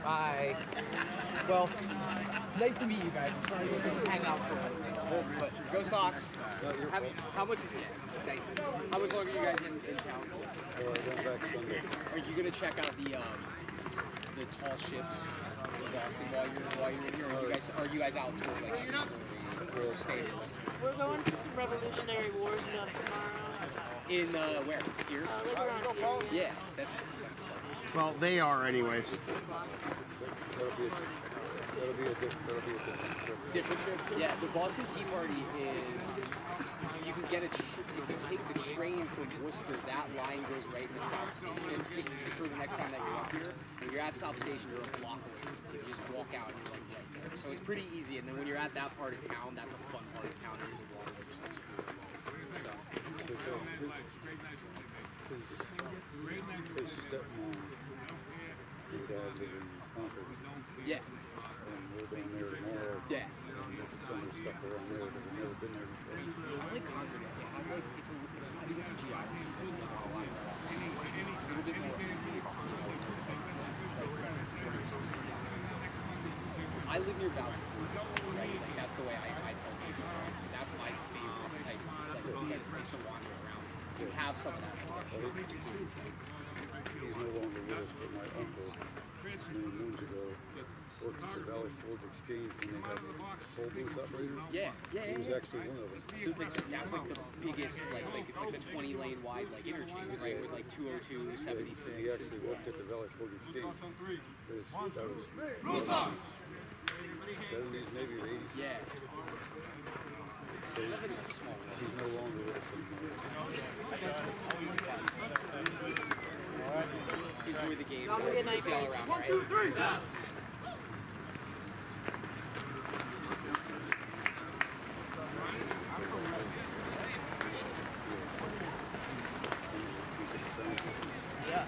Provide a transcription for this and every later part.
Hi. Well, nice to meet you guys. I'm sorry we didn't hang out for a bit. But go Sox. How much? Thank you. How much longer are you guys in town for? I went back Sunday. Are you gonna check out the tall ships in Boston while you're here? Are you guys out towards like or staying? We're going to some Revolutionary War stuff tomorrow. In where? Here? Like around here. Yeah, that's. Well, they are anyways. That'll be a different trip. Different trip? Yeah, the Boston Tea Party is, you can get if you take the train from Worcester, that line goes right into South Station. Just for the next time that you're up here, when you're at South Station, you're a block away from the tea. You just walk out and you're like right there. So it's pretty easy, and then when you're at that part of town, that's a fun part of town. You're in the water, just like so. His stepmom and dad live in Concord. Yeah. And we're down there tomorrow. Yeah. And there's some stuff around there that we've never been there before. I like Concord. It has like it's a different geography. There's a lot of grass. It's a little bit more. I live near Valley Forge, right? Like that's the way I tell people. Right? So that's my favorite type of place to wander around. You have some of that. He's no longer with us, but my uncle, many moons ago, worked at the Valley Forge Exchange when they had toll booth operators. Yeah. He was actually one of them. That's like the biggest, like it's like the 20-lane wide like interchange, right? With like 202, 76. He actually worked at the Valley Forge Exchange. That was 70s, maybe 80s. Yeah. So I think it's small. he's no longer with us anymore. Enjoy the game. Have a good night, See y'all guys. around, 1, right? 2, 3. Yeah.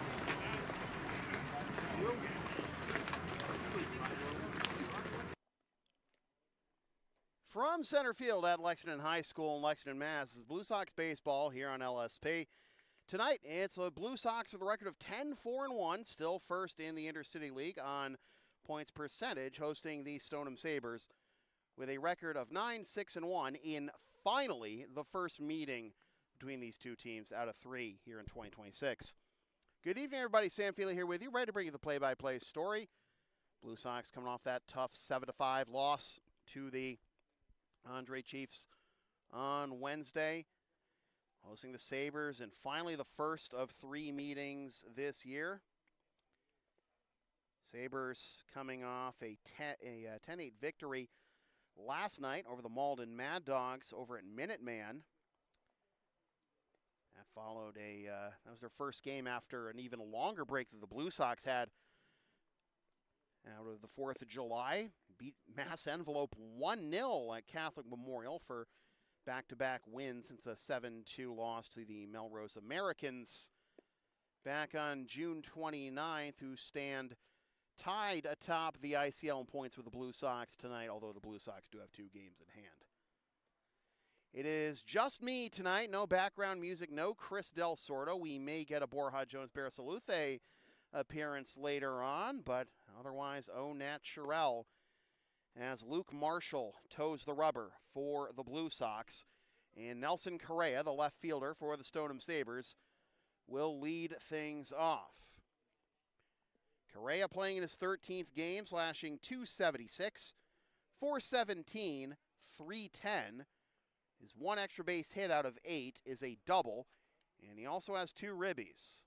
From center field at Lexington High School in Lexington, Mass. is Blue Sox baseball here on LSP. Tonight, it's the Blue Sox with a record of 10-4-1, still first in the Intercity League on points percentage, hosting the Stoneham Sabers with a record of 9-6-1 in finally the first meeting between these two teams out of 3 here in 2026. Good evening, everybody. Sam Feely here with you, ready to bring you the play-by-play story. Blue Sox coming off that tough 7-5 loss to the Andre Chiefs on Wednesday, hosting the Sabers, and finally the first of 3 meetings this year. Sabers coming off a 10-8 victory last night over the Malden Mad Dogs over at Minuteman. That followed that was their first game after an even longer break that the Blue Sox had out of the 4th of July. Beat Mass Envelope 1-0 at Catholic Memorial for back-to-back wins since a 7-2 loss to the Melrose Americans back on June 29th, who stand tied atop the ICL in points with the Blue Sox tonight, although the Blue Sox do have 2 games in hand. It is just me tonight, no background music, no Chris Del Sordo. We may get a Borja Jones-Barasaluthe appearance later on, but otherwise au naturel as Luke Marshall toes the rubber for the Blue Sox, and Nelson Correa, the left fielder for the Stoneham Sabers, will lead things off. Correa playing in his 13th game, slashing .276, .417, .310. His 1 extra base hit out of 8 is a double, and he also has 2 ribbies.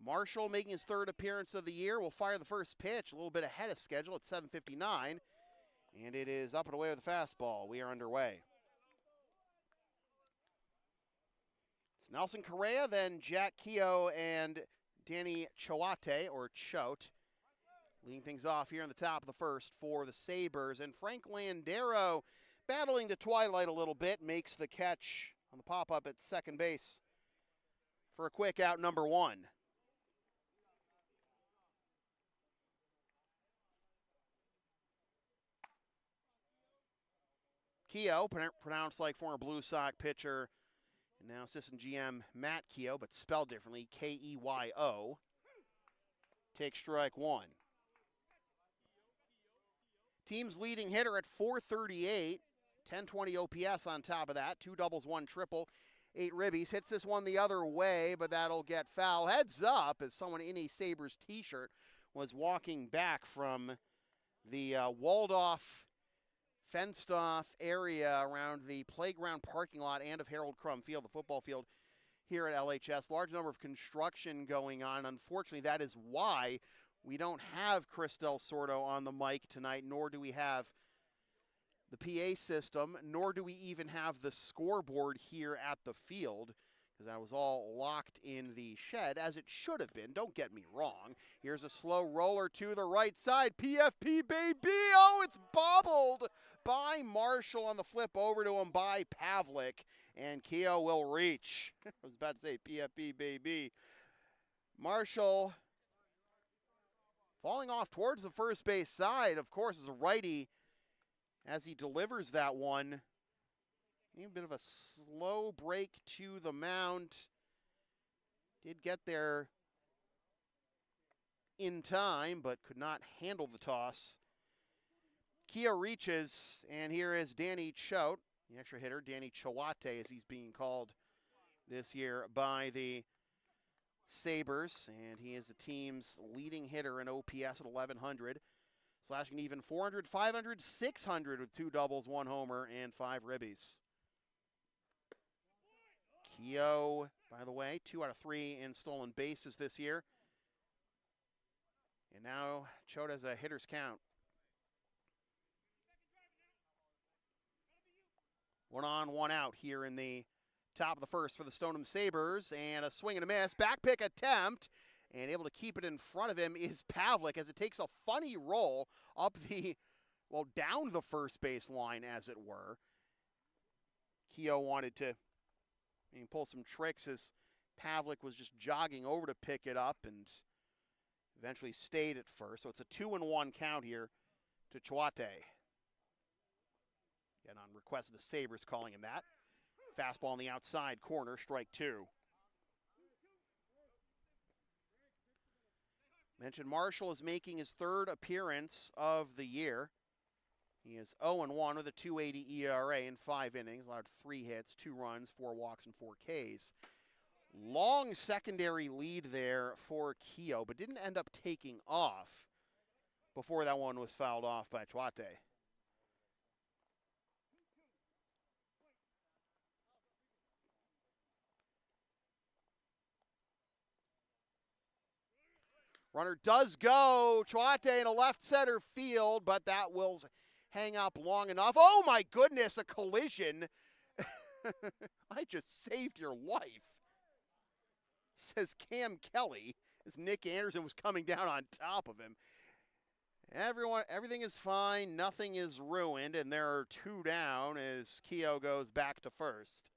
Marshall making his 3rd appearance of the year will fire the first pitch a little bit ahead of schedule at 7:59, and it is up and away with a fastball. We are underway. It's Nelson Correa, then Jack Keogh and Danny Choate, or Choate, leading things off here in the top of the first for the Sabers. And Frank Landero, battling the twilight a little bit, makes the catch on the pop-up at second base for a quick out, number 1. Keogh, pronounced like former Blue Sox pitcher Now assistant GM Matt Keogh, but spelled differently, Keyo, takes strike one. Team's leading hitter at .438, 1020 OPS on top of that, 2 doubles, 1 triple, 8 ribbies. Hits this one the other way, but that'll get foul. Heads up as someone in a Sabres t-shirt was walking back from the walled-off, fenced-off area around the playground parking lot and of Harold Crum Field, the football field here at LHS. Large number of construction going on. Unfortunately, that is why we don't have Chris Del Sordo on the mic tonight, nor do we have the PA system, nor do we even have the scoreboard here at the field, because that was all locked in the shed, as it should have been. Don't get me wrong. Here's a slow roller to the right side. PFP, baby! Oh, it's bobbled by Marshall on the flip over to him by Pavlik, and Keogh will reach. I was about to say PFP, baby. Marshall falling off towards the first base side, of course, as a righty, as he delivers that one. A bit of a slow break to the mound. Did get there in time, but could not handle the toss. Keogh reaches, and here is Danny Choate, the extra hitter, Danny Chawate, as he's being called this year by the Sabres, and he is the team's leading hitter in OPS at 1,100, slashing even 400, 500, 600 with 2 doubles, 1 homer, and 5 ribbies. Keogh, by the way, 2 out of 3 in stolen bases this year. And now Choate has a hitter's count. 1 on, 1 out here in the top of the first for the Stoneham Sabres, and a swing and a miss. Back pick attempt, and able to keep it in front of him is Pavlik, as it takes a funny roll up down the first base line, as it were. Keogh wanted to pull some tricks as Pavlik was just jogging over to pick it up and eventually stayed at first. So it's a 2-1 count here to Chawate. Again, on request of the Sabres, calling him that. Fastball on the outside corner, strike 2. Mentioned Marshall is making his 3rd appearance of the year. He is 0-1 with a 2.80 ERA in 5 innings, allowed 3 hits, 2 runs, 4 walks, and 4 Ks. Long secondary lead there for Keogh, but didn't end up taking off before that one was fouled off by Chawate. Runner does go. Chawate in a left center field, but that will hang up long enough. Oh my goodness, a collision. I just saved your life, says Cam Kelly, as Nick Anderson was coming down on top of him. Everything is fine, nothing is ruined, and there are 2 down as Keogh goes back to first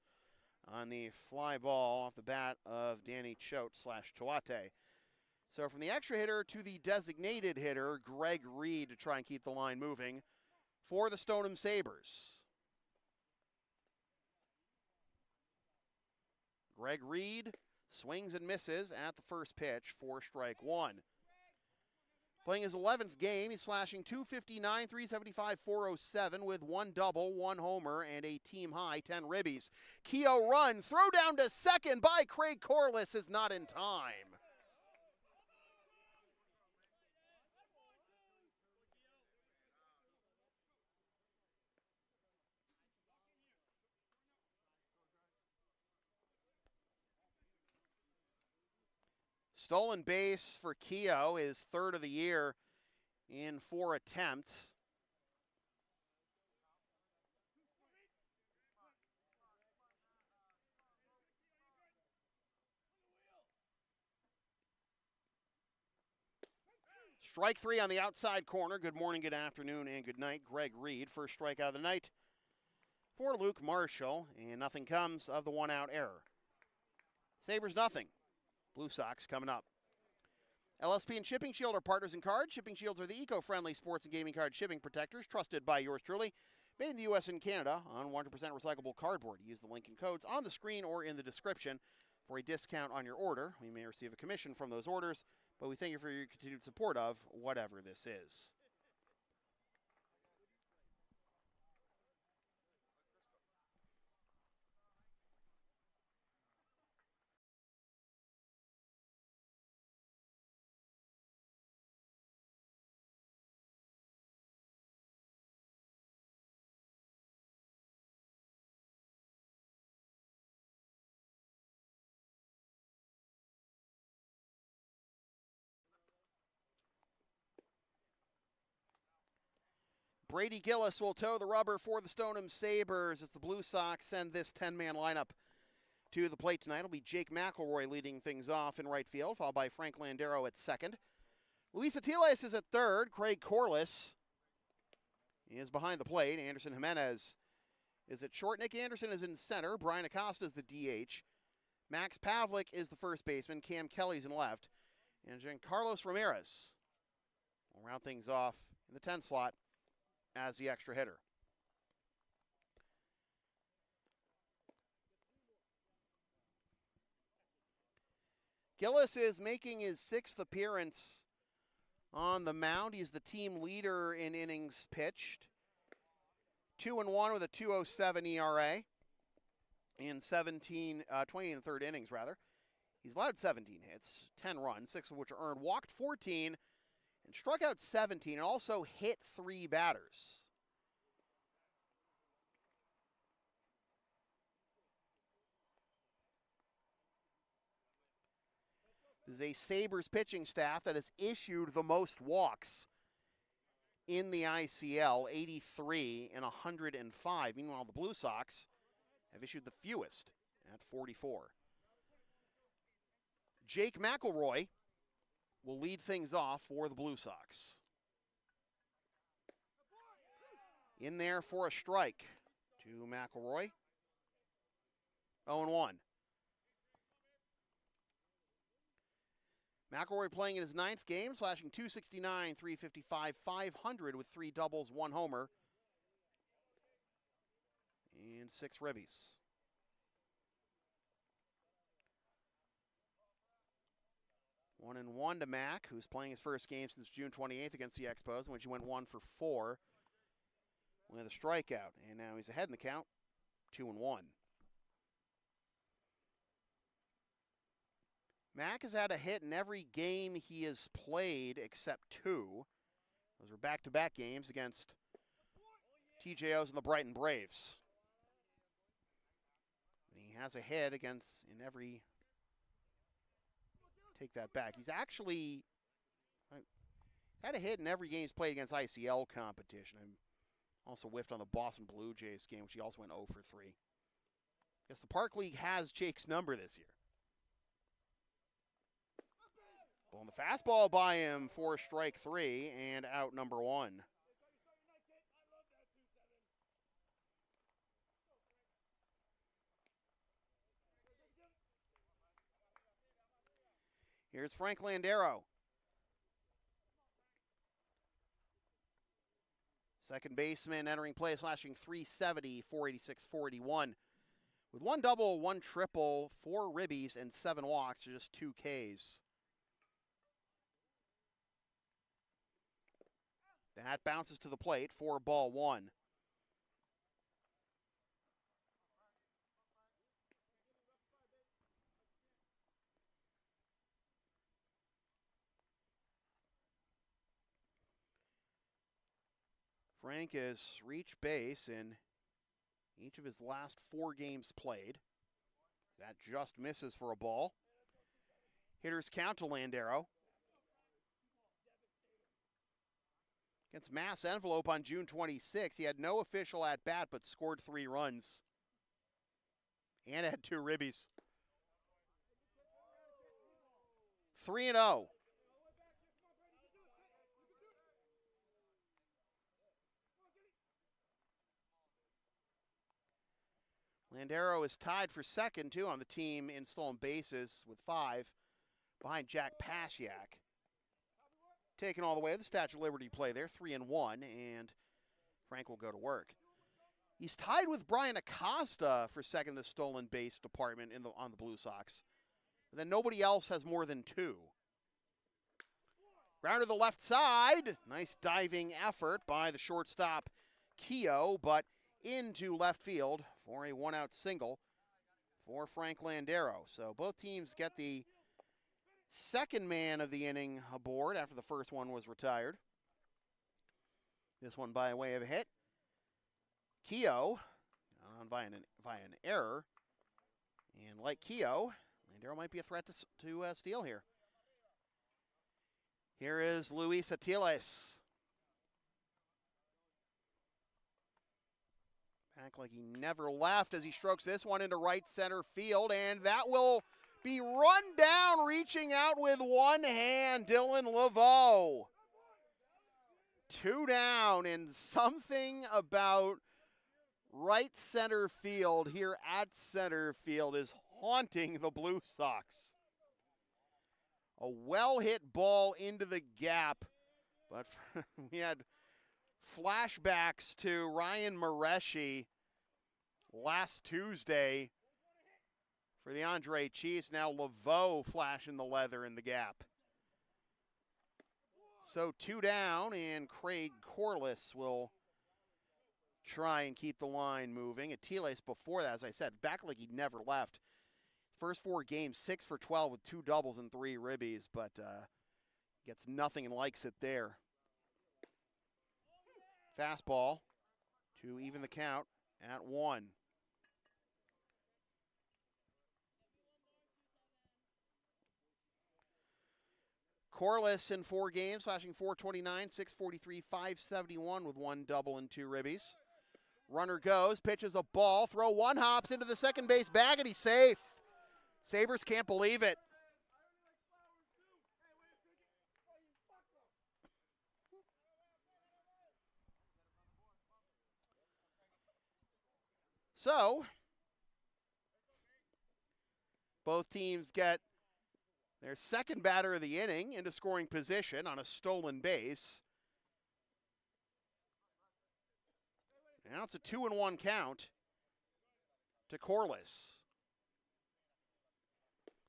on the fly ball off the bat of Danny Choate / Chawate. So from the extra hitter to the designated hitter, Greg Reed, to try and keep the line moving for the Stoneham Sabres. Greg Reed swings and misses at the first pitch for strike 1. Playing his 11th game, he's slashing .259, .375, .407 with 1 double, 1 homer, and a team-high 10 ribbies. Keogh runs, throw down to second by Craig Corliss is not in time. Stolen base for Keogh, his 3rd of the year in 4 attempts. Strike 3 on the outside corner. Good morning, good afternoon, and good night. Greg Reed, first strikeout of the night for Luke Marshall, and nothing comes of the 1-out error. Sabres nothing. Blue Sox coming up. LSP and Shipping Shield are partners in cards. Shipping Shields are the eco-friendly sports and gaming card shipping protectors trusted by yours truly. Made in the U.S. and Canada on 100% recyclable cardboard. Use the link and codes on the screen or in the description for a discount on your order. We may receive a commission from those orders, but we thank you for your continued support of whatever this is. Brady Gillis will toe the rubber for the Stoneham Sabers as the Blue Sox send this 10-man lineup to the plate tonight. It'll be Jake McElroy leading things off in right field, followed by Frank Landero at second. Luis Atiles is at third. Craig Corliss is behind the plate. Anderson Jimenez is at short. Nick Anderson is in center. Brian Acosta is the DH. Max Pavlik is the first baseman. Cam Kelly's in left. And Giancarlos Ramirez will round things off in the 10 slot as the extra hitter. Gillis is making his 6th appearance on the mound. He's the team leader in innings pitched. 2-1 with a 2.07 ERA in 20 and third innings rather. He's allowed 17 hits, 10 runs, 6 of which are earned, walked 14, and struck out 17, and also hit 3 batters. This is a Sabres pitching staff that has issued the most walks in the ICL, 83 and 105. Meanwhile, the Blue Sox have issued the fewest at 44. Jake McElroy will lead things off for the Blue Sox. In there for a strike to McElroy. 0-1. McElroy playing in his 9th game, slashing .269, .355, .500 with 3 doubles, 1 homer, and 6 ribbies. One and one to Mac, who's playing his first game since June 28th against the Expos, in which he went 1 for 4 with a strikeout. And now he's ahead in the count, 2-1. Mac has had a hit in every game he has played except 2. Those were back-to-back games against TJOs and the Brighton Braves. And he has a hit against in every... Take that back. He's actually had a hit in every game he's played against ICL competition. I'm also whiffed on the Boston Blue Jays game, which he also went 0 for 3. I guess the Park League has Jake's number this year. Blowing the fastball by him for strike 3 and out number 1. Here's Frank Landero. Second baseman entering play, slashing .370, .486, .481. With 1 double, 1 triple, 4 ribbies, and 7 walks, just 2 Ks. That bounces to the plate for ball 1. Frank has reached base in each of his last 4 games played. That just misses for a ball. Hitters count to Landero. Against Mass Envelope on June 26, he had no official at-bat but scored 3 runs. And had 2 ribbies. 3-0. Landero is tied for second, too, on the team in stolen bases with 5, behind Jack Pasiak. Taken all the way to the Statue of Liberty play there, 3-1, and Frank will go to work. He's tied with Brian Acosta for second in the stolen base department on the Blue Sox. And then nobody else has more than 2. Ground to the left side. Nice diving effort by the shortstop, Keogh, but into left field for a 1-out single for Frank Landero. So both teams get the second man of the inning aboard after the first one was retired. This one by way of a hit. Keogh on via an error. And like Keogh, Landero might be a threat to steal here. Here is Luis Atiles. Back like he never left as he strokes this one into right center field, and that will be run down, reaching out with one hand, Dylan Laveau. 2 down, and something about right center field here at center field is haunting the Blue Sox. A well-hit ball into the gap, but we had flashbacks to Ryan Mareschi last Tuesday for the Andre Chiefs. Now Laveau flashing the leather in the gap. So 2 down, and Craig Corliss will try and keep the line moving. Atiles before that, as I said, back like he'd never left. First 4 games, 6 for 12 with 2 doubles and 3 ribbies, but gets nothing and likes it there. Fastball to even the count at 1. Corliss in 4 games, slashing .429, .643, .571 with 1 double and 2 ribbies. Runner goes, pitches a ball, throw 1 hops into the second base bag, and he's safe. Sabers can't believe it. So, both teams get their second batter of the inning into scoring position on a stolen base. Now it's a 2-1 count to Corliss.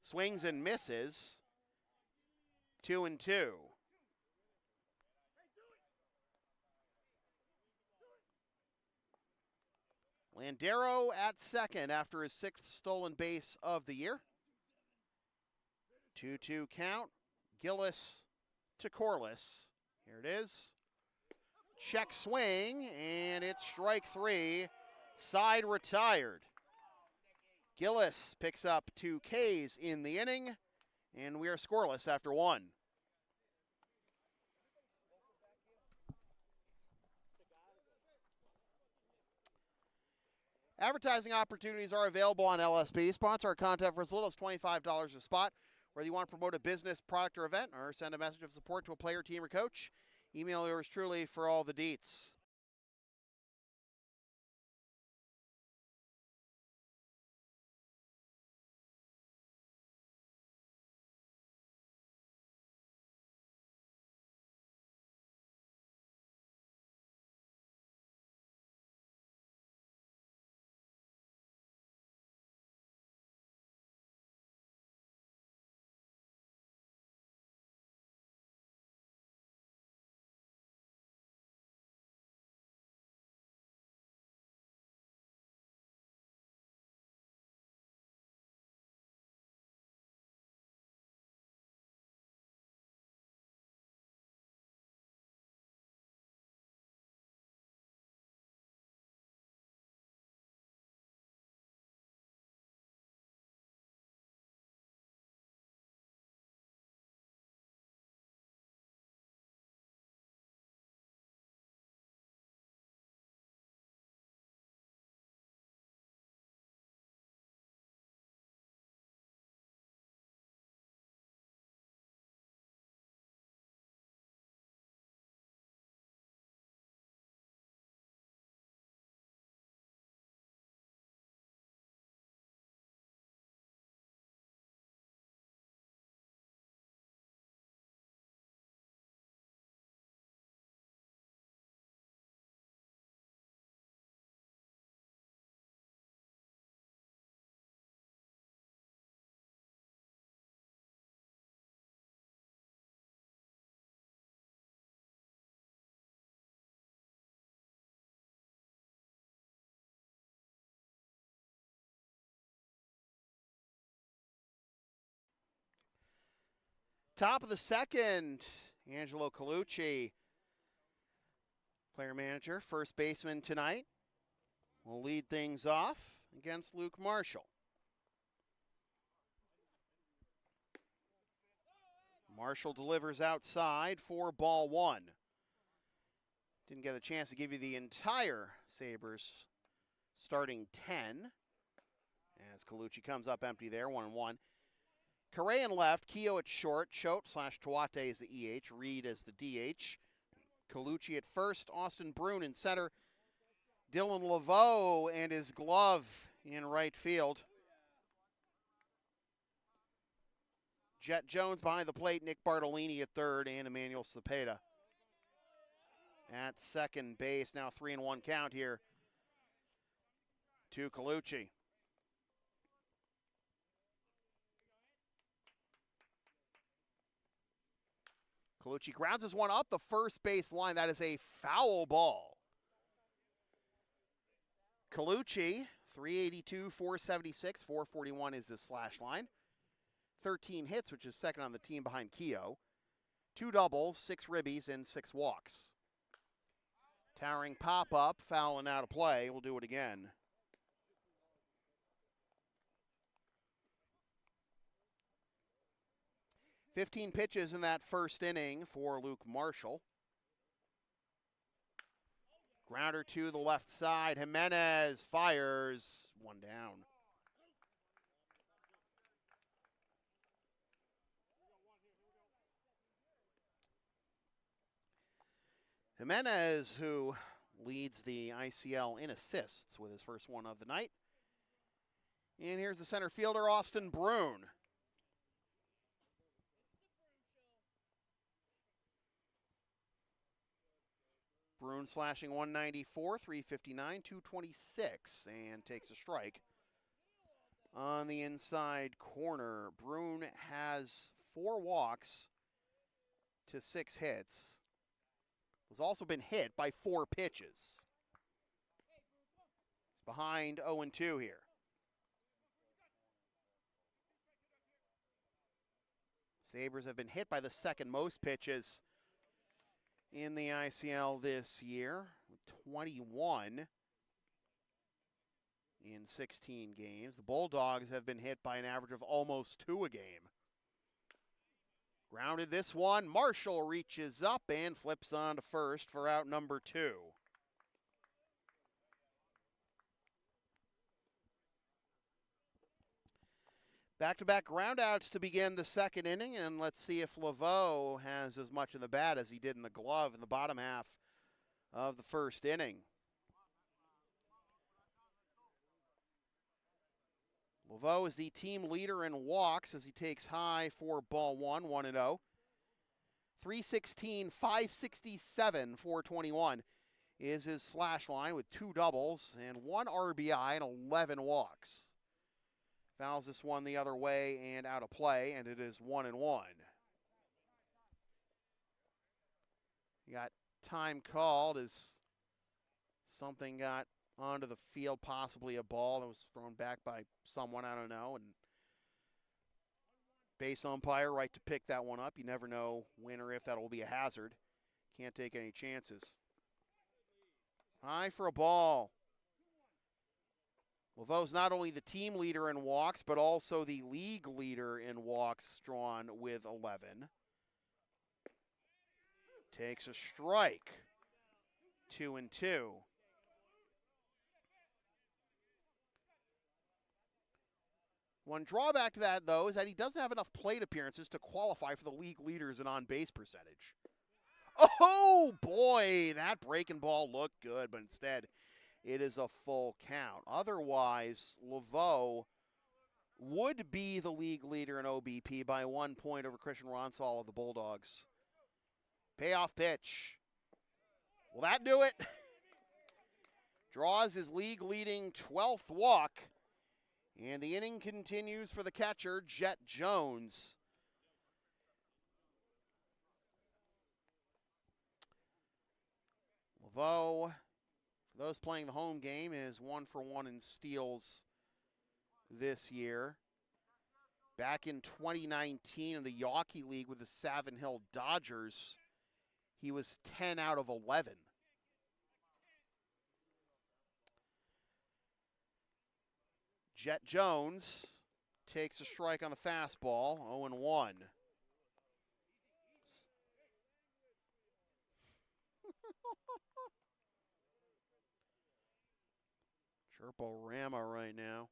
Swings and misses. 2-2. Landero at second after his 6th stolen base of the year. 2-2 count. Gillis to Corliss. Here it is. Check swing, and it's strike 3. Side retired. Gillis picks up 2 Ks in the inning, and we are scoreless after 1. Advertising opportunities are available on LSP. Sponsor our content for as little as $25 a spot. Whether you want to promote a business, product, or event, or send a message of support to a player, team, or coach, email yours truly for all the deets. top of the second. Angelo Colucci, player manager, first baseman tonight, will lead things off against Luke Marshall. Marshall delivers outside for ball one. Didn't get a chance to give you the entire Sabres starting 10. As Colucci comes up empty there, 1-1. Correan left, Keogh at short, Choate/Tuate is the EH, Reed as the DH. Colucci at first, Austin Brune in center, Dylan Laveau and his glove in right field. Jet Jones behind the plate, Nick Bartolini at third, and Emmanuel Cepeda at second base. Now 3-1 count here to Colucci. Colucci grounds this one up the first base line. That is a foul ball. Colucci, 382, 476, 441 is his slash line. 13 hits, which is second on the team behind Keogh. 2 doubles, 6 ribbies, and 6 walks. Towering pop-up, foul and out of play. We'll do it again. "15 pitches in that first inning for Luke Marshall. Grounder to the left side. Jimenez fires. One down. Jimenez, who leads the ICL in assists with his first one of the night. And here's the center fielder, Austin Brune. Brune slashing 194, 359, 226, and takes a strike. On the inside corner, Brune has 4 walks to 6 hits. Has also been hit by 4 pitches. It's behind 0-2 here. Sabres have been hit by the second most pitches in the ICL this year, with 21 in 16 games. The Bulldogs have been hit by an average of almost 2 a game. Grounded this one. Marshall reaches up and flips on to first for out number 2. Back-to-back groundouts to begin the second inning, and let's see if Laveau has as much in the bat as he did in the glove in the bottom half of the first inning. Laveau is the team leader in walks as he takes high for ball one, 1-0. 316, 567, 421 is his slash line with 2 doubles and 1 RBI and 11 walks. Fouls this one the other way and out of play, and it is 1-1. You got time called as something got onto the field, possibly a ball that was thrown back by someone, I don't know, and base umpire right to pick that one up. You never know when or if that will be a hazard. Can't take any chances. High for a ball. Laveau's not only the team leader in walks, but also the league leader in walks drawn with 11. Takes a strike. 2-2. One drawback to that, though, is that he doesn't have enough plate appearances to qualify for the league leaders in on-base percentage. Oh, boy, that breaking ball looked good, but instead it is a full count. Otherwise, Laveau would be the league leader in OBP by 1 point over Christian Ronsall of the Bulldogs. Payoff pitch. Will that do it? Draws his league-leading 12th walk. And the inning continues for the catcher, Jet Jones. Laveau, for those playing the home game, is 1 for 1 in steals this year. Back in 2019 in the Yawkey League with the Savin Hill Dodgers, he was 10 out of 11. Jet Jones takes a strike on the fastball, 0-1. Chirpo-Rama right now.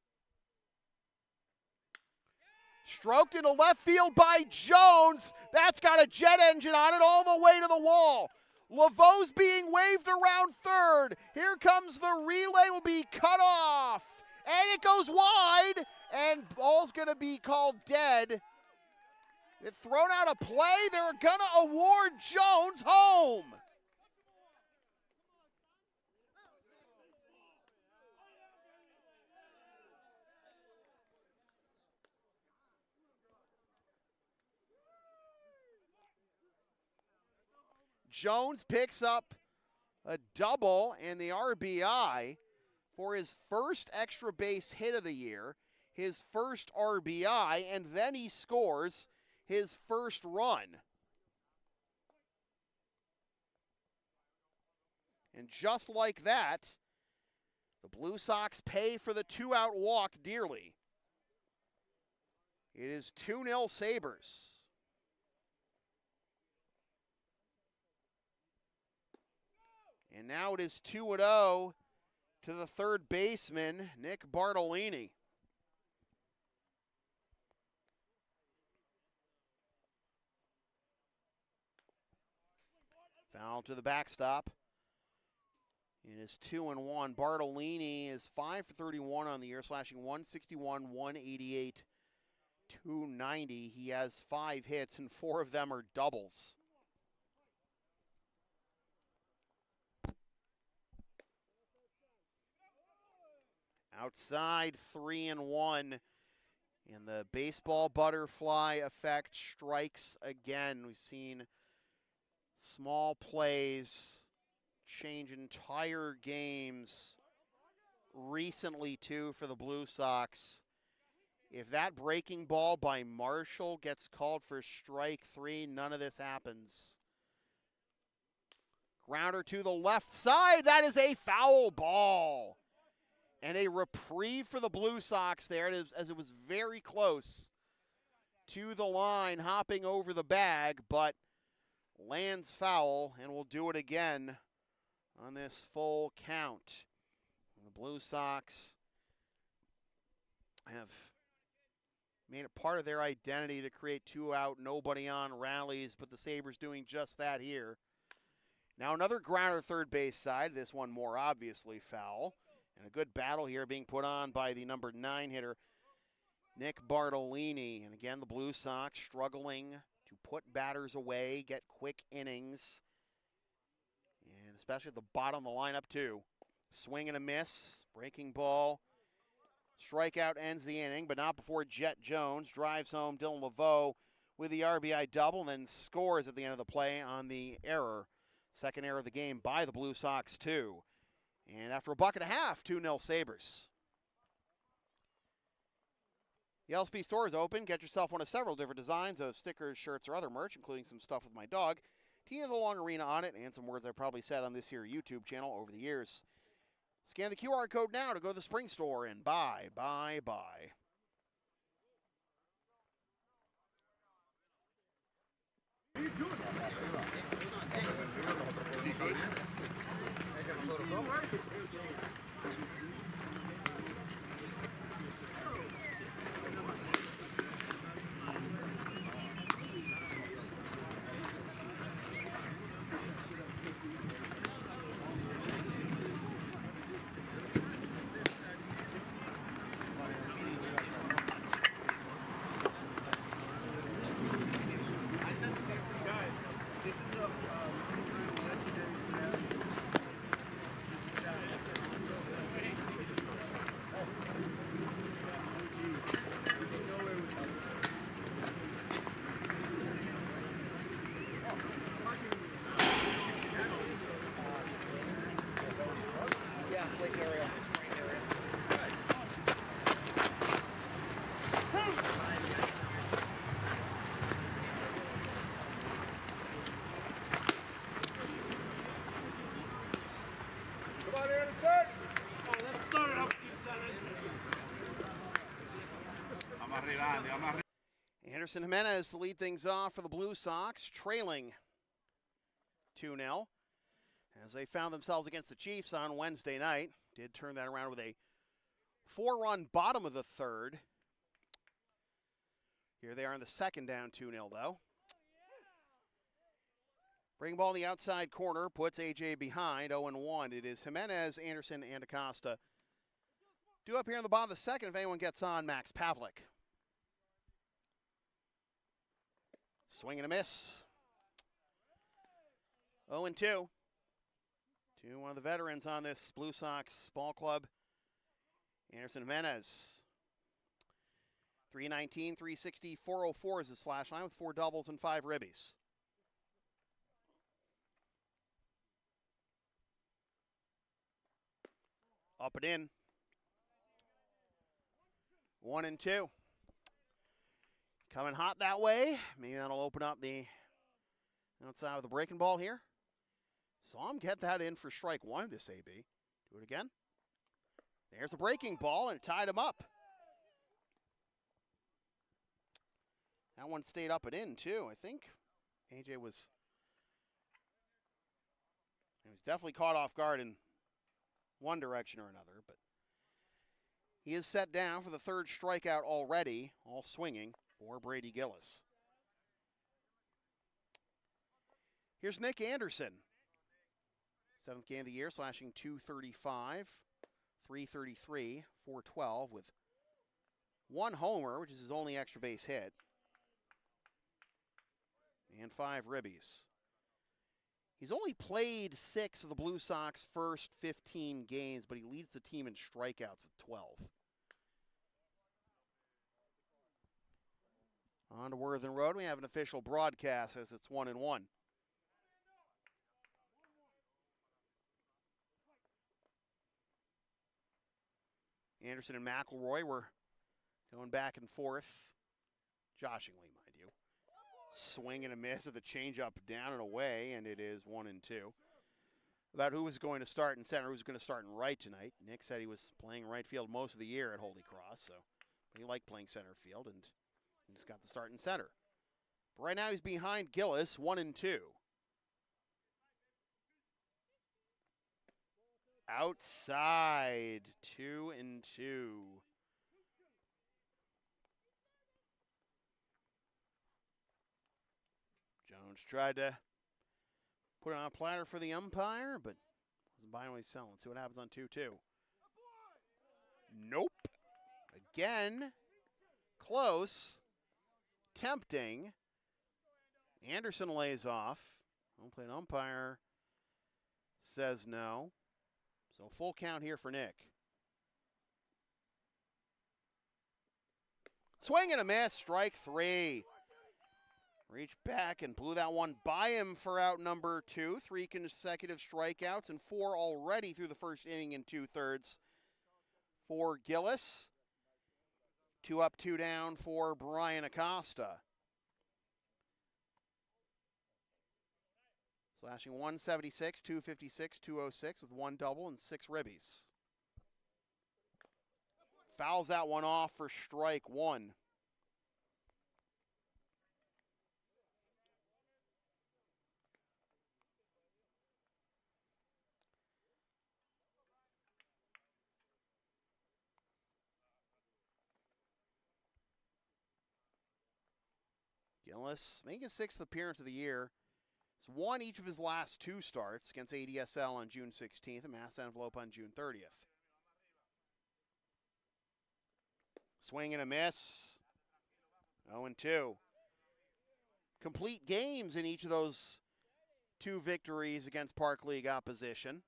Stroked into left field by Jones. That's got a jet engine on it all the way to the wall. Laveau's being waved around third. Here comes the relay, will be cut off. And it goes wide, and ball's going to be called dead. They've thrown out a play. They're going to award Jones home. Jones picks up a double and the RBI for his first extra base hit of the year, his first RBI, and then he scores his first run. And just like that, the Blue Sox pay for the two-out walk dearly. It is 2-0 Sabres. And now it is 2-0 to the third baseman, Nick Bartolini. Foul to the backstop. It is 2-1. Bartolini is 5 for 31 on the year, slashing 161, 188, 290. He has 5 hits, and 4 of them are doubles. Outside, 3-1. And the baseball butterfly effect strikes again. We've seen small plays change entire games recently, too, for the Blue Sox. If that breaking ball by Marshall gets called for strike 3, none of this happens. Grounder to the left side. That is a foul ball. And a reprieve for the Blue Sox there, as it was very close to the line, hopping over the bag, but lands foul, and will do it again on this full count. And the Blue Sox have made it part of their identity to create 2-out, nobody on rallies, but the Sabres doing just that here. Now another grounder third base side, this one more obviously foul. And a good battle here being put on by the number 9 hitter, Nick Bartolini. And again, the Blue Sox struggling to put batters away, get quick innings. And especially at the bottom of the lineup, too. Swing and a miss, breaking ball. Strikeout ends the inning, but not before Jet Jones drives home Dylan Laveau with the RBI double, and then scores at the end of the play on the error. Second error of the game by the Blue Sox, too. And after a buck and a half, 2-0 Sabres. The LSP store is open. Get yourself one of several different designs of stickers, shirts, or other merch, including some stuff with my dog, Tina the Long Arena on it, and some words I've probably said on this here YouTube channel over the years. Scan the QR code now to go to the Spring Store and buy. Anderson Jimenez to lead things off for the Blue Sox, trailing 2-0. As they found themselves against the Chiefs on Wednesday night. Did turn that around with a 4-run bottom of the third. Here they are in the second, down 2-0 though. Bring ball in the outside corner, puts AJ behind, 0-1. It is Jimenez, Anderson, and Acosta. Due up here in the bottom of the second, if anyone gets on, Max Pavlik. Swing and a miss. 0-2. To one of the veterans on this Blue Sox ball club, Anderson Jimenez. 319, 360, 404 is his slash line with 4 doubles and 5 ribbies. Up and in. 1-2. Coming hot that way. Maybe that'll open up the outside of the breaking ball here. Saw him get that in for strike one, this AB. Do it again. There's the breaking ball, and it tied him up. That one stayed up and in, too. I think AJ was definitely caught off guard in one direction or another, but he is set down for the third strikeout already, all swinging for Brady Gillis. Here's Nick Anderson. 7th game of the year, slashing 235, 333, 412 with 1 homer, which is his only extra base hit, and 5 ribbies. He's only played 6 of the Blue Sox' first 15 games, but he leads the team in strikeouts with 12. On to Worthing Road, we have an official broadcast as it's 1-1. Anderson and McElroy were going back and forth, joshingly, mind you. Swing and a miss at the changeup down and away, and it is 1-2. About who was going to start in center, who was going to start in right tonight. Nick said he was playing right field most of the year at Holy Cross, so he liked playing center field, and he just got the start in center. But right now he's behind Gillis, 1-2. Outside, 2-2. Jones tried to put it on a platter for the umpire, but wasn't buying what he's selling. See what happens on 2-2. Nope. Again, close, tempting. Anderson lays off. Home plate umpire says no. So full count here for Nick. Swing and a miss, strike 3. Reached back and blew that one by him for out number 2. 3 consecutive strikeouts and 4 already through the first inning and 2/3 for Gillis. 2 up, 2 down for Brian Acosta. Slashing 176, 256, 206 with 1 double and 6 ribbies. Fouls that one off for strike 1. Gillis making his 6th appearance of the year. He's won each of his last 2 starts against ADSL on June 16th and Mass Envelope on June 30th. Swing and a miss. 0-2. Complete games in each of those 2 victories against Park League opposition.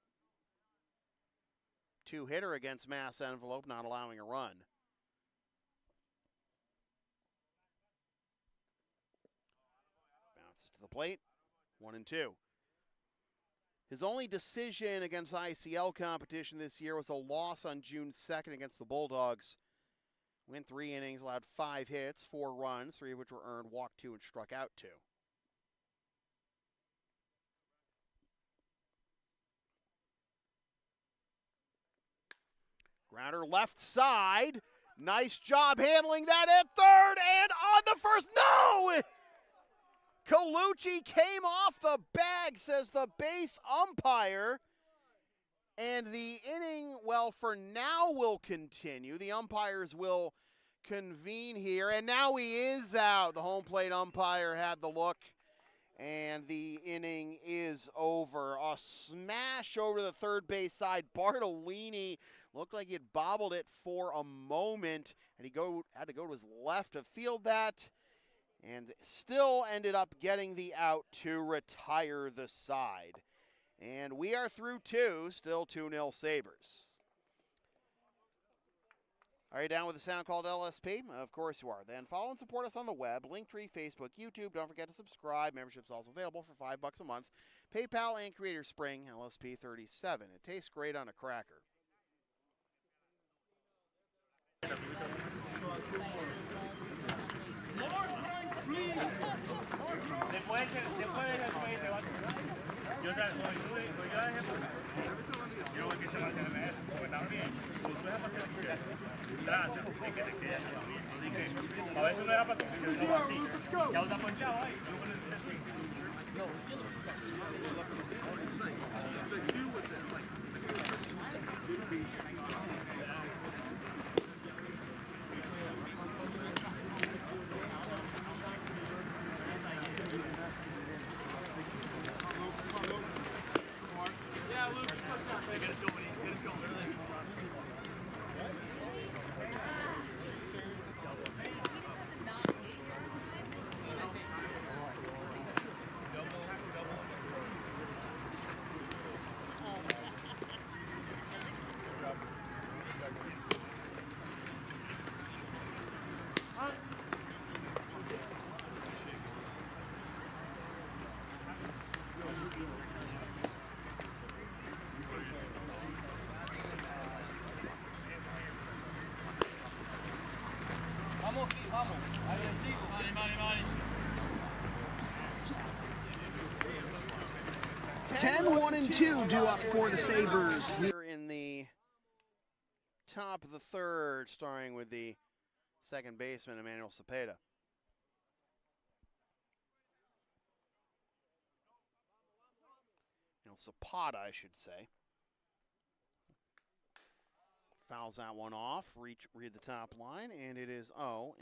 2-hitter against Mass Envelope, not allowing a run. Bounces to the plate. 1-2. His only decision against ICL competition this year was a loss on June 2nd against the Bulldogs. Went 3 innings, allowed 5 hits, 4 runs, 3 of which were earned, walked 2, and struck out 2. Grounder left side, Nice job handling that at third and on the first. No! Colucci came off the bag, says the base umpire. And the inning, well, for now will continue. The umpires will convene here. And now he is out. The home plate umpire had the look. And the inning is over. A smash over to the third base side. Bartolini looked like he had bobbled it for a moment. And he had to go to his left to field that. And still ended up getting the out to retire the side. And we are through two, still 2-0 Sabres. Are you down with the sound called LSP? Of course you are. Then follow and support us on the web, Linktree, Facebook, YouTube. Don't forget to subscribe. Membership's also available for $5 a month. PayPal and Creator Spring, LSP 37. It tastes great on a cracker. A veces no era para no así. Ya está ponchado ahí. Vamos, agresivo. Vale. 10-1-2 due up for the Sabres here in the top of the third, starting with the second baseman, Emmanuel Cepeda. Zapata, I should say. Fouls that one off, read the top line, and it is 0-1.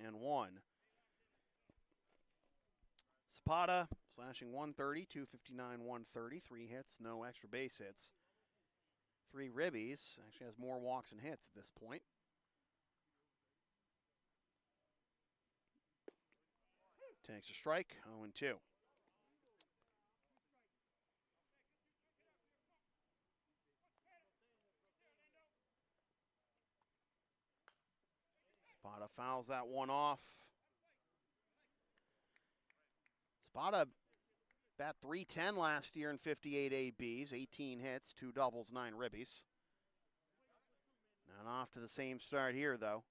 Zapata slashing 130, 259, 130, 3 hits, no extra base hits. 3 ribbies, actually has more walks and hits at this point. Takes a strike, 0-2. Zapata fouls that one off. Zapata bat .310 last year in 58 ABs, 18 hits, 2 doubles, 9 ribbies. Not off to the same start here, though.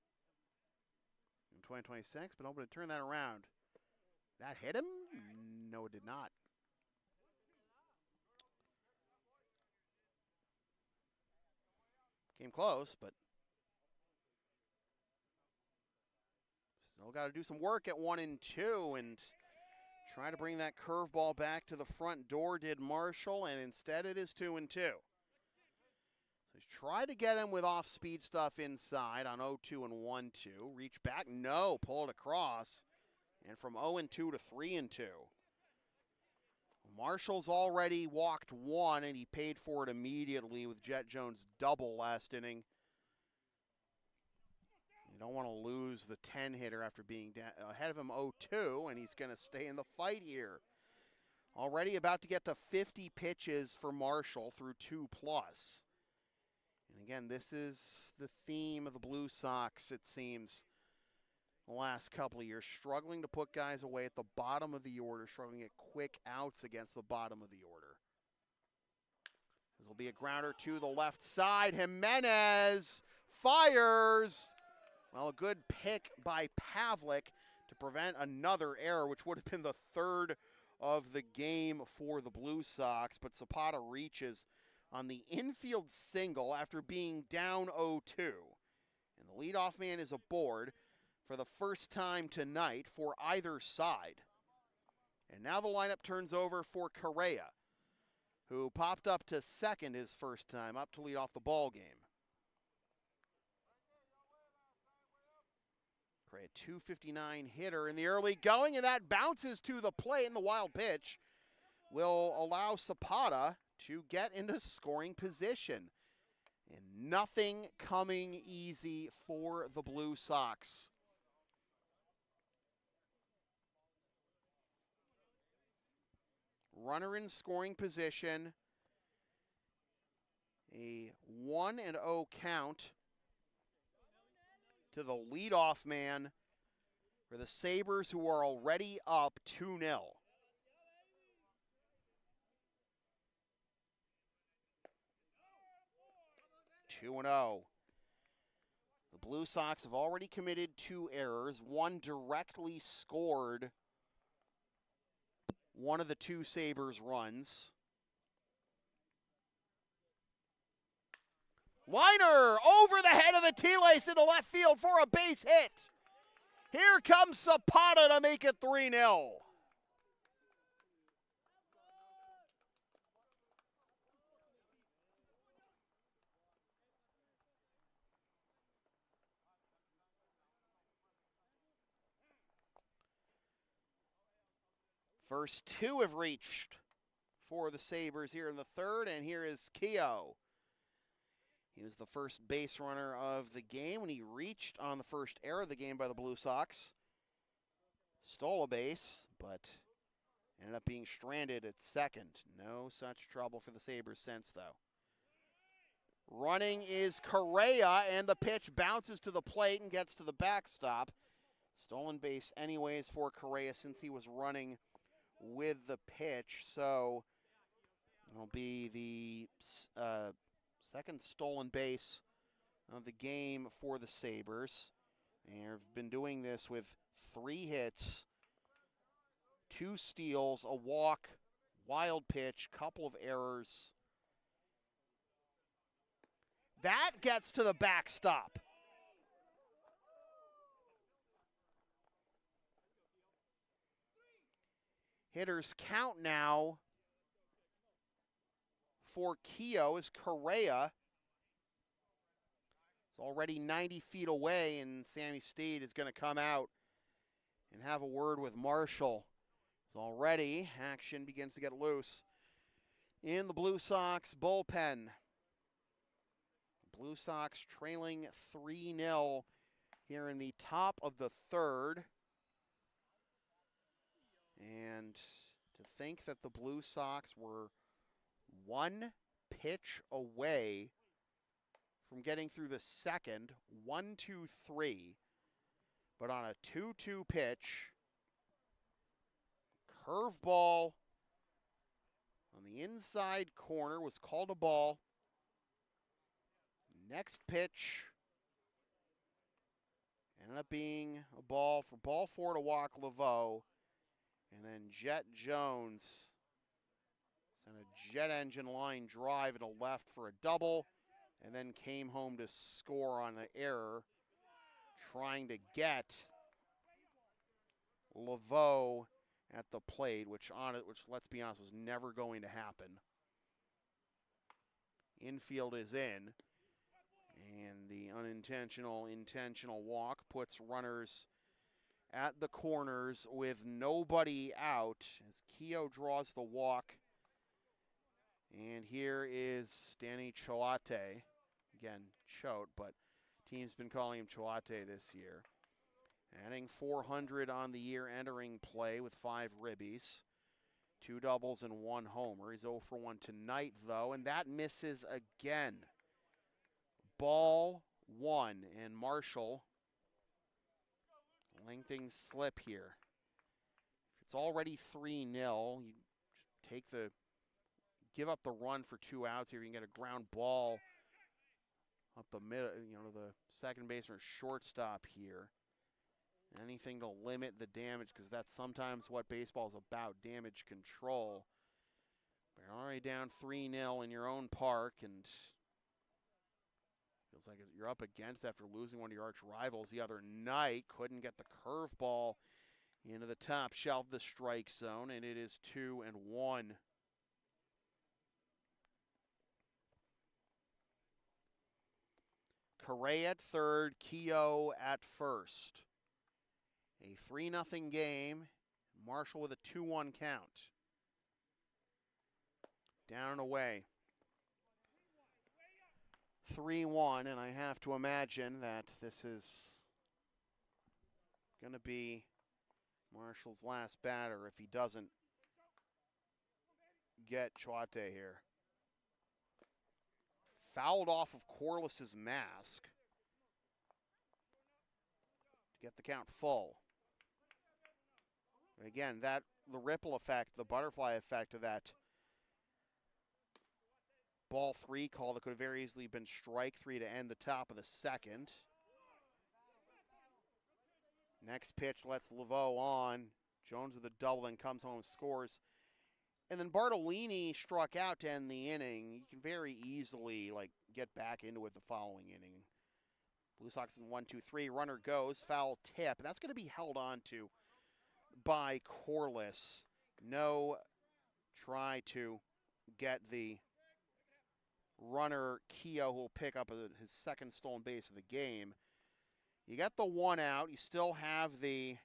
In 2026, but hoping to turn that around. That hit him? No, it did not. Came close, but still got to do some work at 1-2 and try to bring that curveball back to the front door, did Marshall, and instead it is 2-2. So he's tried to get him with off-speed stuff inside on 0-2 and 1-2. Reach back, no, pull it across. And from 0-2 to 3-2. Marshall's already walked 1, and he paid for it immediately with Jet Jones' double last inning. You don't want to lose the 10-hitter after being ahead of him 0-2, and he's going to stay in the fight here. Already about to get to 50 pitches for Marshall through 2+. And again, this is the theme of the Blue Sox, it seems, the last couple of years. Struggling to put guys away at the bottom of the order, struggling at quick outs against the bottom of the order. This will be a grounder to the left side. Jimenez fires. Well, a good pick by Pavlik to prevent another error, which would have been the third of the game for the Blue Sox. But Zapata reaches on the infield single after being down 0-2. And the Leadoff man is aboard for the first time tonight for either side. And now the lineup turns over for Correa, who popped up to second his first time up to lead off the ball game. Correa, 259 hitter in the early going, and that bounces to the plate, and the wild pitch will allow Zapata to get into scoring position. And nothing coming easy for the Blue Sox. Runner in scoring position. A 1-0 count to the leadoff man for the Sabres, who are already up 2-0. The Blue Sox have already committed 2 errors. One directly scored one of the 2 Sabres runs. Liner over the head of the T-Lace into left field for a base hit. Here comes Zapata to make it 3-0. First 2 have reached for the Sabres here in the third, and here is Keogh. He was the first base runner of the game when he reached on the first error of the game by the Blue Sox. Stole a base, but ended up being stranded at second. No such trouble for the Sabres since, though. Running is Correa, and the pitch bounces to the plate and gets to the backstop. Stolen base anyways for Correa since he was running with the pitch, so it'll be the second stolen base of the game for the Sabres. They've been doing this with 3 hits, 2 steals, a walk, wild pitch, couple of errors. That gets to the backstop. Hitters count now for Keogh as Correa is already 90 feet away, and Sammy Steed is going to come out and have a word with Marshall. As already action begins to get loose in the Blue Sox bullpen. Blue Sox trailing 3-0 here in the top of the third. And to think that the Blue Sox were 1 pitch away from getting through the second, 1-2-3, but on a 2-2 pitch, curveball on the inside corner was called a ball. Next pitch ended up being a ball for ball 4 to walk Laveau. And then Jet Jones sent a jet engine line drive to left for a double, and then came home to score on the error, trying to get Laveau at the plate, which let's be honest was never going to happen. Infield is in, and the intentional walk puts runners at the corners with nobody out as Keogh draws the walk. And here is Danny Choate. Again, Choate, but team's been calling him Choate this year. Adding 400 on the year, entering play with 5 ribbies. 2 doubles and 1 homer. He's 0 for 1 tonight, though, and that misses again. Ball 1, and Marshall letting things slip here. If it's already 3-0, you give up the run for 2 outs here. You can get a ground ball up the middle, the second baseman or shortstop here. Anything to limit the damage, because that's sometimes what baseball is about, damage control. But you're already down 3-0 in your own park, and Feels like you're up against after losing one of your arch rivals the other night. Couldn't get the curveball into the top shelf of the strike zone, and it is 2-1. Correa at third, Keogh at first. A 3-0 game. Marshall with a 2-1 count. Down and away. 3-1, and I have to imagine that this is going to be Marshall's last batter if he doesn't get Chouate here. Fouled off of Corliss's mask to get the count full. And again, the ripple effect, the butterfly effect of that ball 3 call that could have very easily been strike 3 to end the top of the second. Next pitch lets Laveau on. Jones with a double, then comes home and scores. And then Bartolini struck out to end the inning. You can very easily get back into it the following inning. Blue Sox in 1-2-3. Runner goes, foul tip. And that's going to be held on to by Corliss. No try to get the runner Keogh, who will pick up his second stolen base of the game. You got the 1 out. You still have the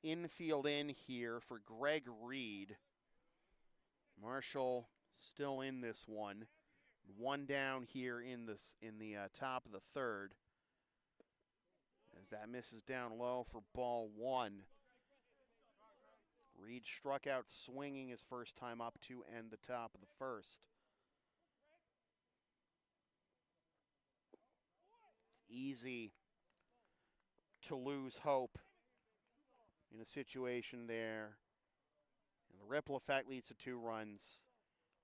infield in here for Greg Reed. Marshall still in this one. 1 down here in the top of the third. As that misses down low for ball 1. Reed struck out swinging his first time up to end the top of the first. It's easy to lose hope in a situation there. And the ripple effect leads to 2 runs.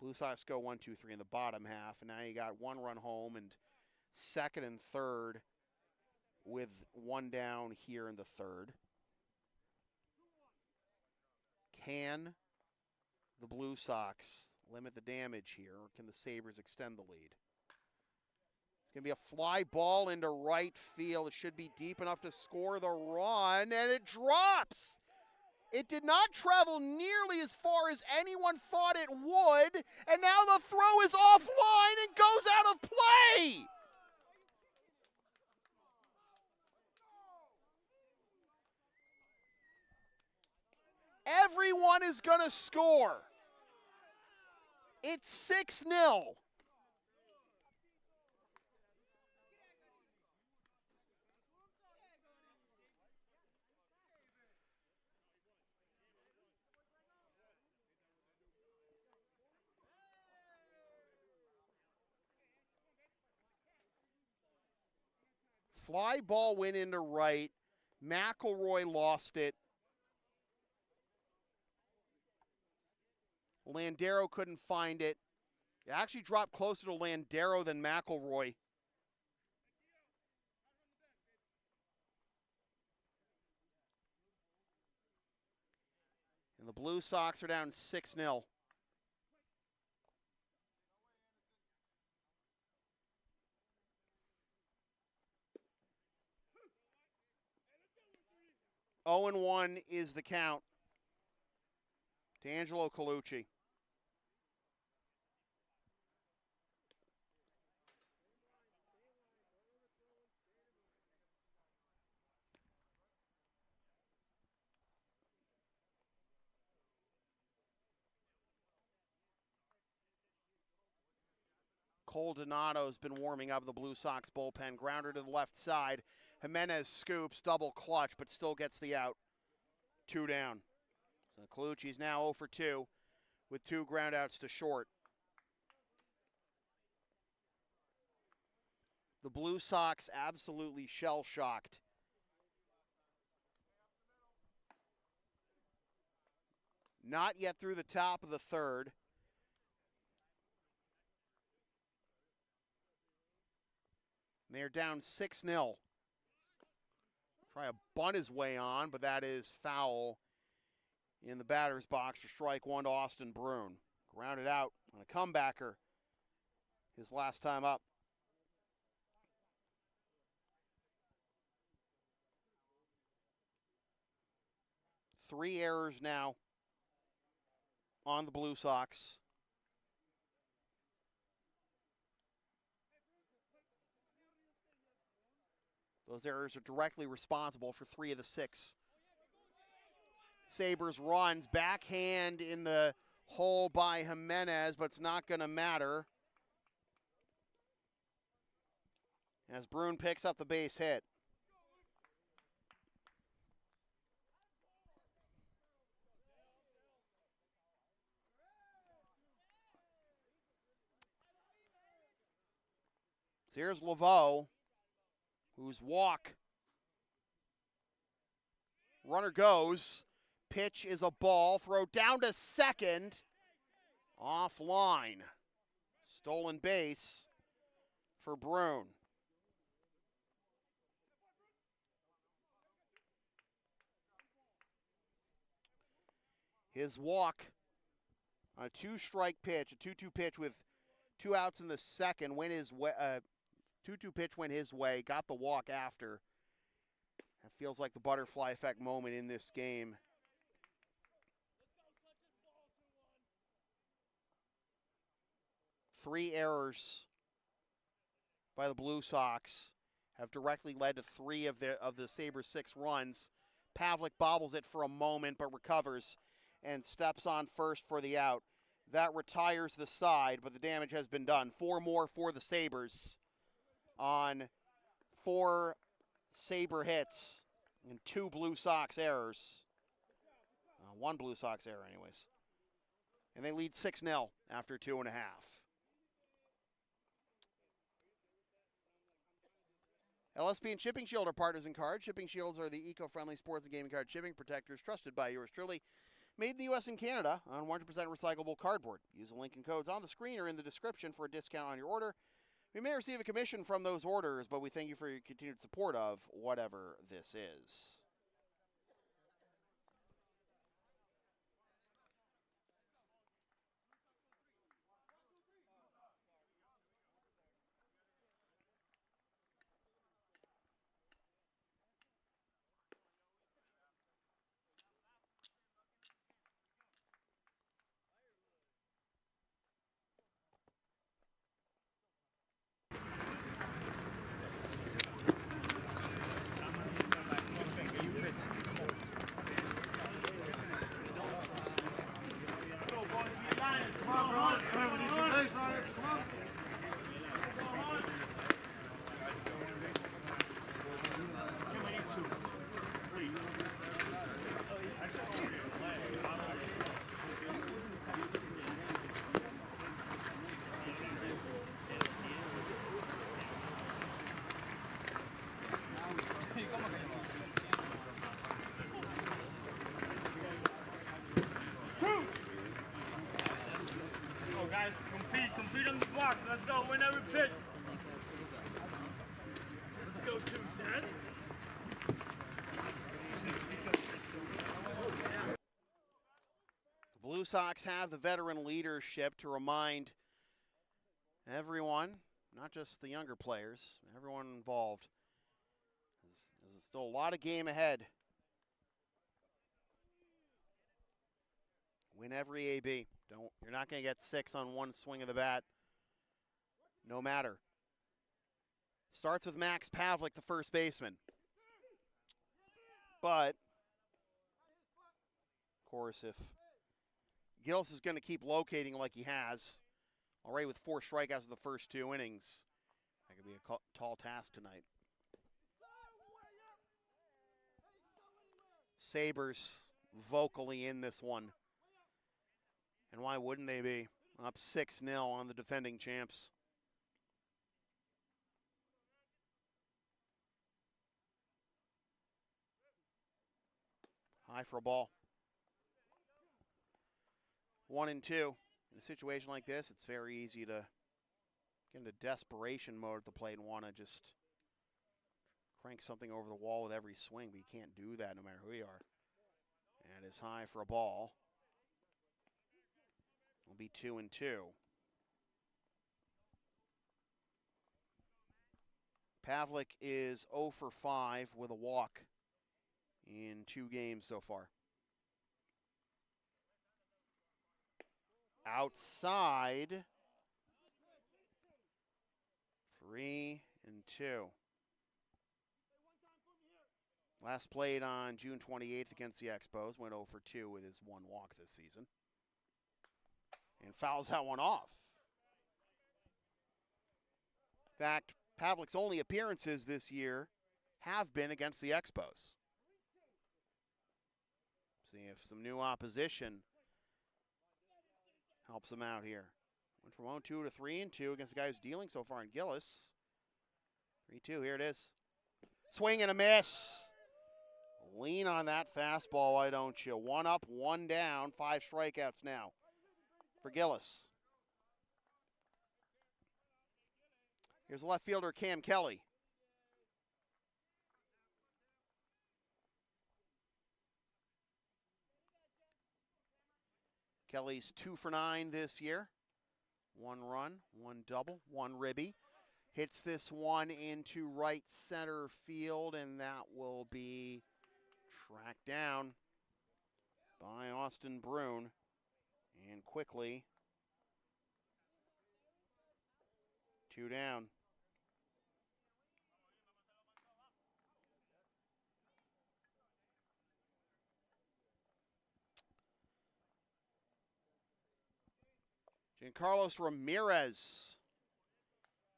Blue Sox go 1-2-3 in the bottom half, and now you got 1 run home and second and third with 1 down here in the third. Can the Blue Sox limit the damage here, or can the Sabres extend the lead? It's going to be a fly ball into right field. It should be deep enough to score the run, and it drops. It did not travel nearly as far as anyone thought it would, and now the throw is offline and goes out of play. Everyone is going to score. It's 6-0. Fly ball went into right. McElroy lost it. Landero couldn't find it. It actually dropped closer to Landero than McElroy. And the Blue Sox are down 6-0. Oh and 1 is the count to Angelo Colucci. Cole Donato's been warming up the Blue Sox bullpen. Grounder to the left side. Jimenez scoops, double clutch, but still gets the out. 2 down. So Colucci's now 0 for 2 with 2 groundouts to short. The Blue Sox absolutely shell-shocked. Not yet through the top of the third. They're down 6-0. Try a bunt his way on, but that is foul in the batter's box for strike 1 to Austin Brune. Grounded out on a comebacker his last time up. 3 errors now on the Blue Sox. Those errors are directly responsible for 3 of the 6. Sabers runs, backhand in the hole by Jimenez, but it's not going to matter as Bruin picks up the base hit. So here's Laveau, whose walk. Runner goes. Pitch is a ball. Throw down to second. Offline. Stolen base for Bruin. His walk on a 2-strike pitch, a 2-2 pitch with 2 outs in the second, went his way. 2-2 pitch went his way, got the walk after. It feels like the butterfly effect moment in this game. Three errors by the Blue Sox have directly led to 3 of the Sabres' 6 runs. Pavlik bobbles it for a moment but recovers and steps on first for the out. That retires the side, but the damage has been done. 4 more for the Sabres on 4 Sabre hits and 2 Blue Sox errors. 1 Blue Sox error anyways. And they lead 6-0 after 2.5. LSP and Shipping Shield are partners in cards. Shipping Shields are the eco-friendly sports and gaming card shipping protectors trusted by yours truly. Made in the U.S. and Canada on 100% recyclable cardboard. Use the link and codes on the screen or in the description for a discount on your order. We may receive a commission from those orders, but we thank you for your continued support of whatever this is. Guys, compete on the block. Let's go, win every pitch. Let's go, 2 cents. The Blue Sox have the veteran leadership to remind everyone, not just the younger players, everyone involved. There's still a lot of game ahead. Win every AB. You're not going to get 6 on one swing of the bat, no matter. Starts with Max Pavlik, the first baseman. But, of course, if Gillis is going to keep locating like he has, already with 4 strikeouts in the first 2 innings, that could be a tall task tonight. Sabres vocally in this one. And why wouldn't they be? Up 6-0 on the defending champs. High for a ball. 1-2. In a situation like this, it's very easy to get into desperation mode at the plate and want to just crank something over the wall with every swing, but you can't do that no matter who you are. And it's high for a ball. Will be 2-2. Pavlik is 0 for 5 with a walk in 2 games so far. outside. 3-2. Last played on June 28th against the Expos. Went 0 for 2 with his one walk this season. And fouls that one off. In fact, Pavlik's only appearances this year have been against the Expos. See if some new opposition helps him out here. Went from 0-2 to 3-2 against the guy who's dealing so far in Gillis. 3-2, here it is. Swing and a miss. Lean on that fastball, why don't you? 1 up, 1 down, 5 strikeouts now for Gillis. Here's the left fielder, Cam Kelly. Kelly's 2 for 9 this year. 1 run, 1 double, 1 ribby. Hits this one into right center field, and that will be tracked down by Austin Brune. And quickly, 2 down. Giancarlos Ramirez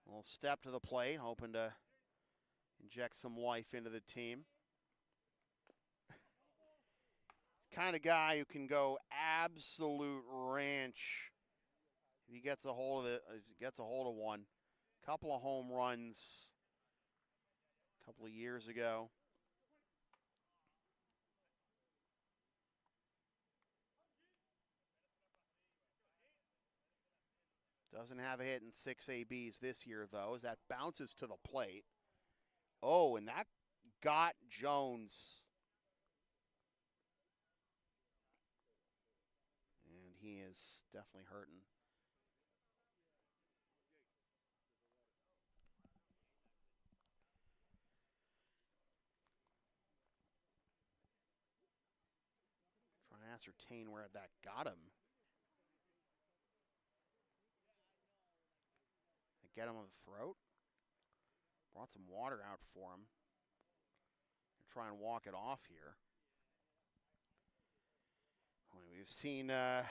will step to the plate, hoping to inject some life into the team. Kind of guy who can go absolute ranch if he gets a hold of it. If he gets a hold of one. Couple of home runs a couple of years ago. Doesn't have a hit in 6 ABs this year, though, as that bounces to the plate. Oh, and that got Jones. And he is definitely hurting. Trying to ascertain where that got him. Get him on the throat. Brought some water out for him. Try and walk it off here. We've seen not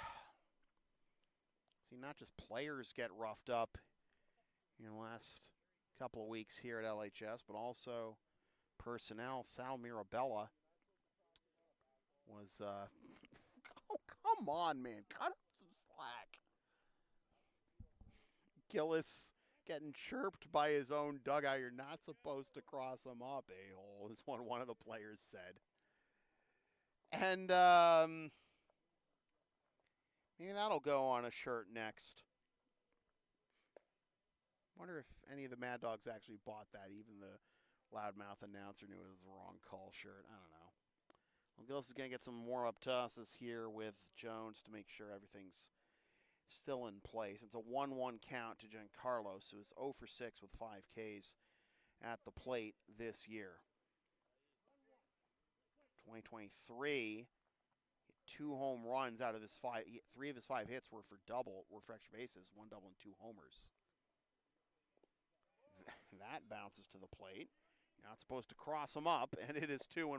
just players get roughed up in the last couple of weeks here at LHS, but also personnel. Sal Mirabella was, oh, come on, man. Cut him some slack. Gillis getting chirped by his own dugout. You're not supposed to cross him up, a-hole, is what one of the players said. And maybe that'll go on a shirt next. Wonder if any of the Mad Dogs actually bought that. Even the loudmouth announcer knew it was the wrong call shirt. I don't know. Well, Gillis is going to get some more up tosses here with Jones to make sure everything's still in place. It's a 1-1 count to Giancarlos, who is 0 for 6 with 5 Ks at the plate this year. 2023, 2 home runs out of his 5. 3 of his 5 hits were for extra bases, 1 double and 2 homers. That bounces to the plate. You're not supposed to cross him up, and it is 2-1.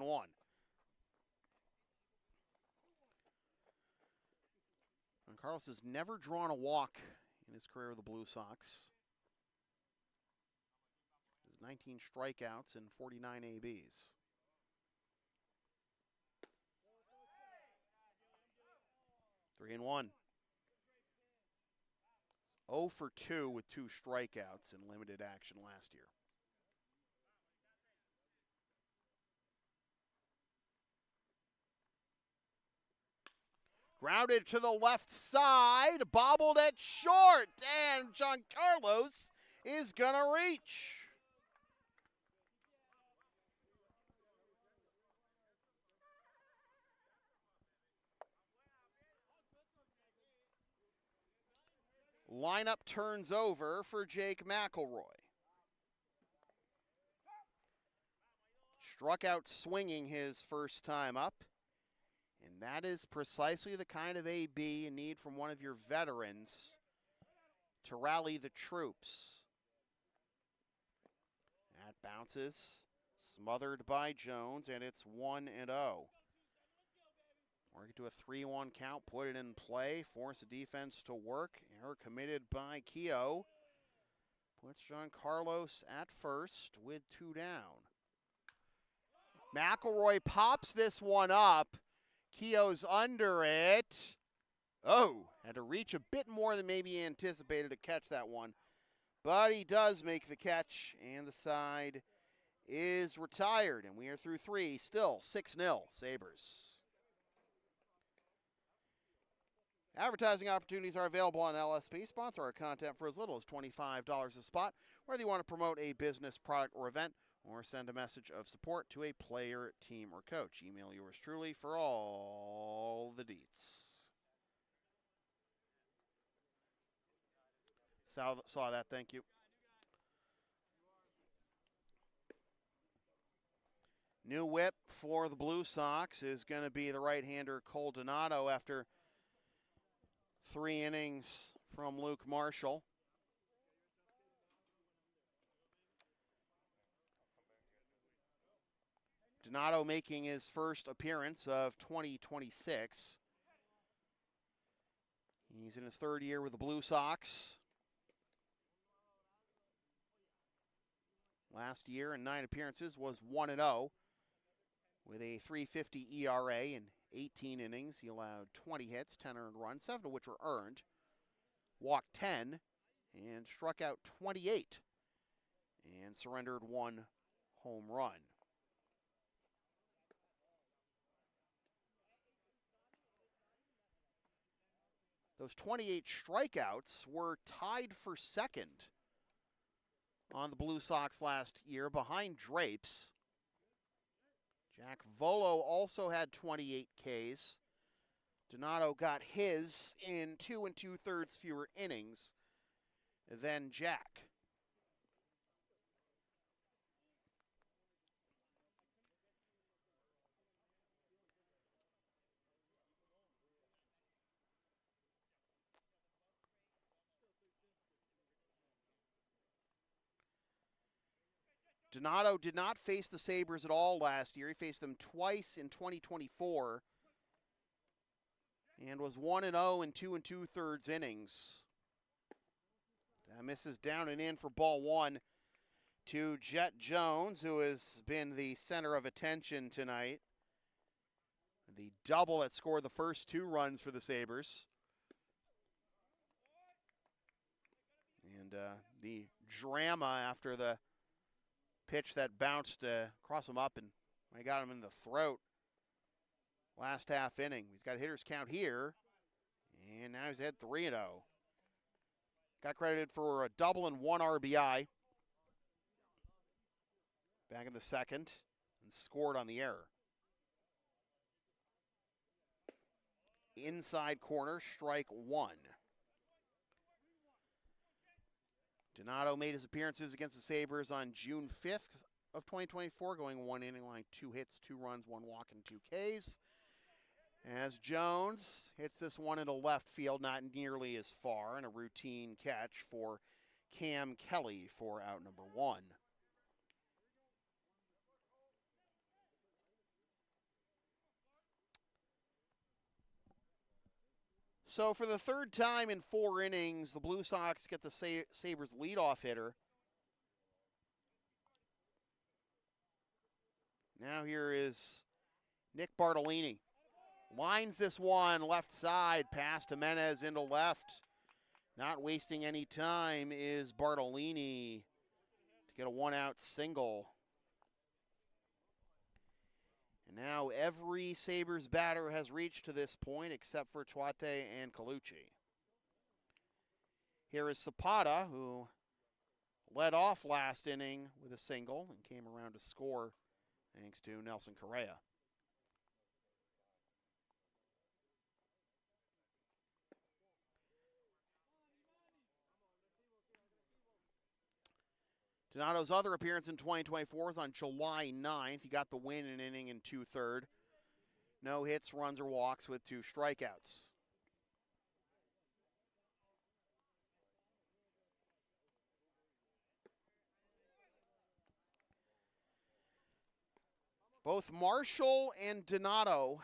And Carlos has never drawn a walk in his career with the Blue Sox. His 19 strikeouts and 49 ABs. Three and 1. 0 for 2 with 2 strikeouts in limited action last year. Grounded to the left side, bobbled at short, and Giancarlos is gonna reach. Lineup turns over for Jake McElroy. Struck out swinging his first time up. And that is precisely the kind of AB you need from one of your veterans to rally the troops. That bounces, smothered by Jones, and it's 1-0. Work it to a 3-1 count, put it in play, force the defense to work. Error committed by Keogh. Puts John Carlos at first with 2 down. McElroy pops this one up. Keogh's under it. Oh, had to reach a bit more than maybe he anticipated to catch that one. But he does make the catch, and the side is retired. And we are through 3, still 6-0 Sabres. Advertising opportunities are available on LSP. Sponsor our content for as little as $25 a spot, whether you want to promote a business, product, or event, or send a message of support to a player, team, or coach. Email yours truly for all the deets. Saw that, thank you. New whip for the Blue Sox is going to be the right-hander Cole Donato after 3 innings from Luke Marshall. Donato making his first appearance of 2026. He's in his 3rd year with the Blue Sox. Last year in 9 appearances was 1-0 with a .350 ERA in 18 innings. He allowed 20 hits, 10 earned runs, 7 of which were earned. Walked 10 and struck out 28 and surrendered 1 home run. Those 28 strikeouts were tied for 2nd on the Blue Sox last year behind Drapes. Jack Volo also had 28 Ks. Donato got his in 2 2/3 fewer innings than Jack. Donato did not face the Sabres at all last year. He faced them twice in 2024 and was 1-0 in 2 2/3 innings. That misses down and in for ball 1 to Jet Jones, who has been the center of attention tonight. The double that scored the first 2 runs for the Sabres. And the drama after the pitch that bounced across him up and I got him in the throat last half inning. He's got a hitter's count here, and now he's at 3-0. Got credited for a double and 1 RBI back in the 2nd and scored on the error. Inside corner, strike 1. Donato made his appearances against the Sabres on June 5th of 2024, going 1 inning, allowing 2 hits, 2 runs, 1 walk, and 2 Ks. As Jones hits this one into left field, not nearly as far, and a routine catch for Cam Kelly for out number 1. So for the 3rd time in 4 innings, the Blue Sox get the Sabres leadoff hitter. Now here is Nick Bartolini. Lines this one left side past Jimenez into left. Not wasting any time is Bartolini to get a 1-out single. And now every Sabres batter has reached to this point except for Tuate and Colucci. Here is Zapata, who led off last inning with a single and came around to score thanks to Nelson Correa. Donato's other appearance in 2024 was on July 9th. He got the win in an inning and 2/3. No hits, runs, or walks with 2 strikeouts. Both Marshall and Donato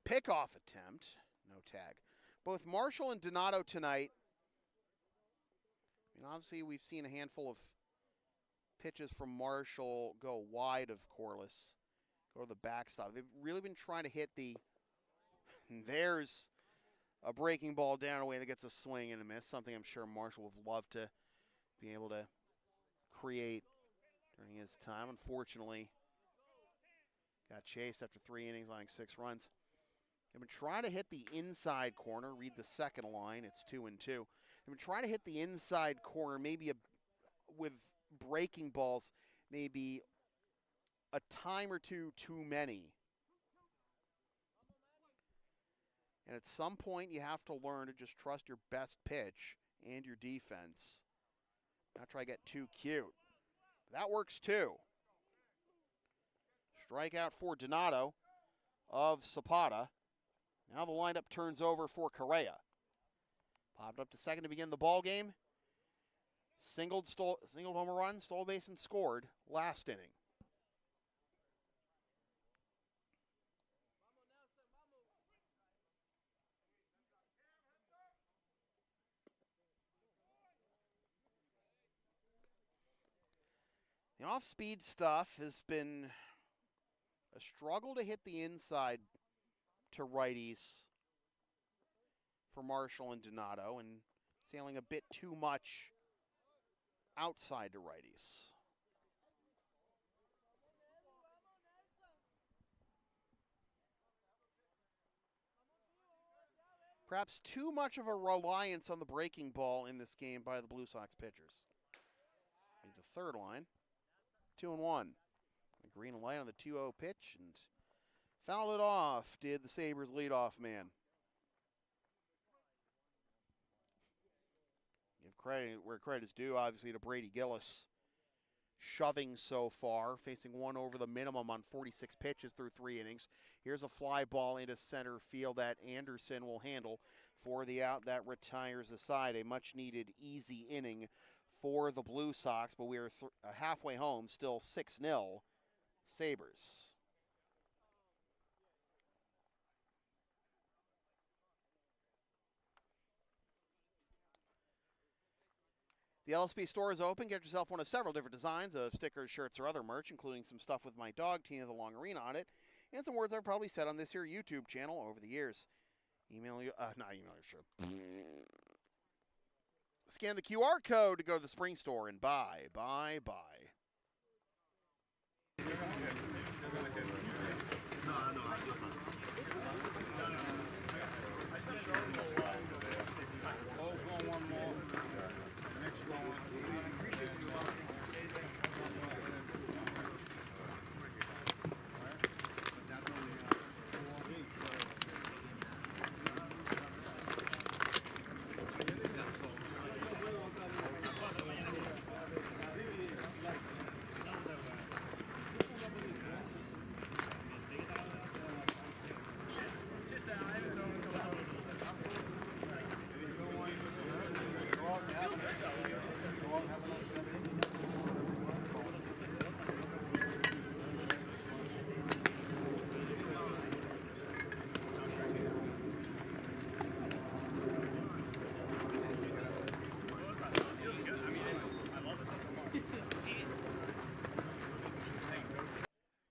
pickoff attempt, no tag. Both Marshall and Donato tonight, I mean, obviously we've seen a handful of pitches from Marshall go wide of Corliss, go to the backstop. They've really been trying to hit the, there's a breaking ball down away that gets a swing and a miss, something I'm sure Marshall would love to be able to create during his time. Unfortunately, got chased after 3 innings, allowing 6 runs. They've been trying to hit the inside corner. Read the second line. It's 2-2. They've been trying to hit the inside corner, maybe with breaking balls, maybe a time or two too many. And at some point, you have to learn to just trust your best pitch and your defense. Not try to get too cute. That works too. Strikeout for Donato of Zapata. Now the lineup turns over for Correa. Popped up to second to begin the ball game. Singled home run, stole base, and scored last inning. The off-speed stuff has been a struggle to hit the inside to righties for Marshall and Donato, and sailing a bit too much outside to righties. Perhaps too much of a reliance on the breaking ball in this game by the Blue Sox pitchers. Here's the third line. 2-1. A green light on the 2-0 pitch, and fouled it off, did the Sabres leadoff man. Give credit where credit is due, obviously, to Brady Gillis. Shoving so far, facing 1 over the minimum on 46 pitches through 3 innings. Here's a fly ball into center field that Anderson will handle for the out that retires the side. A much-needed easy inning for the Blue Sox, but we are halfway home, still 6-0 Sabres. The LSP store is open. Get yourself one of several different designs of stickers, shirts, or other merch, including some stuff with my dog, Tina the Longarina, on it, and some words I've probably said on this here YouTube channel over the years. Scan the QR code to go to the Spring Store and buy.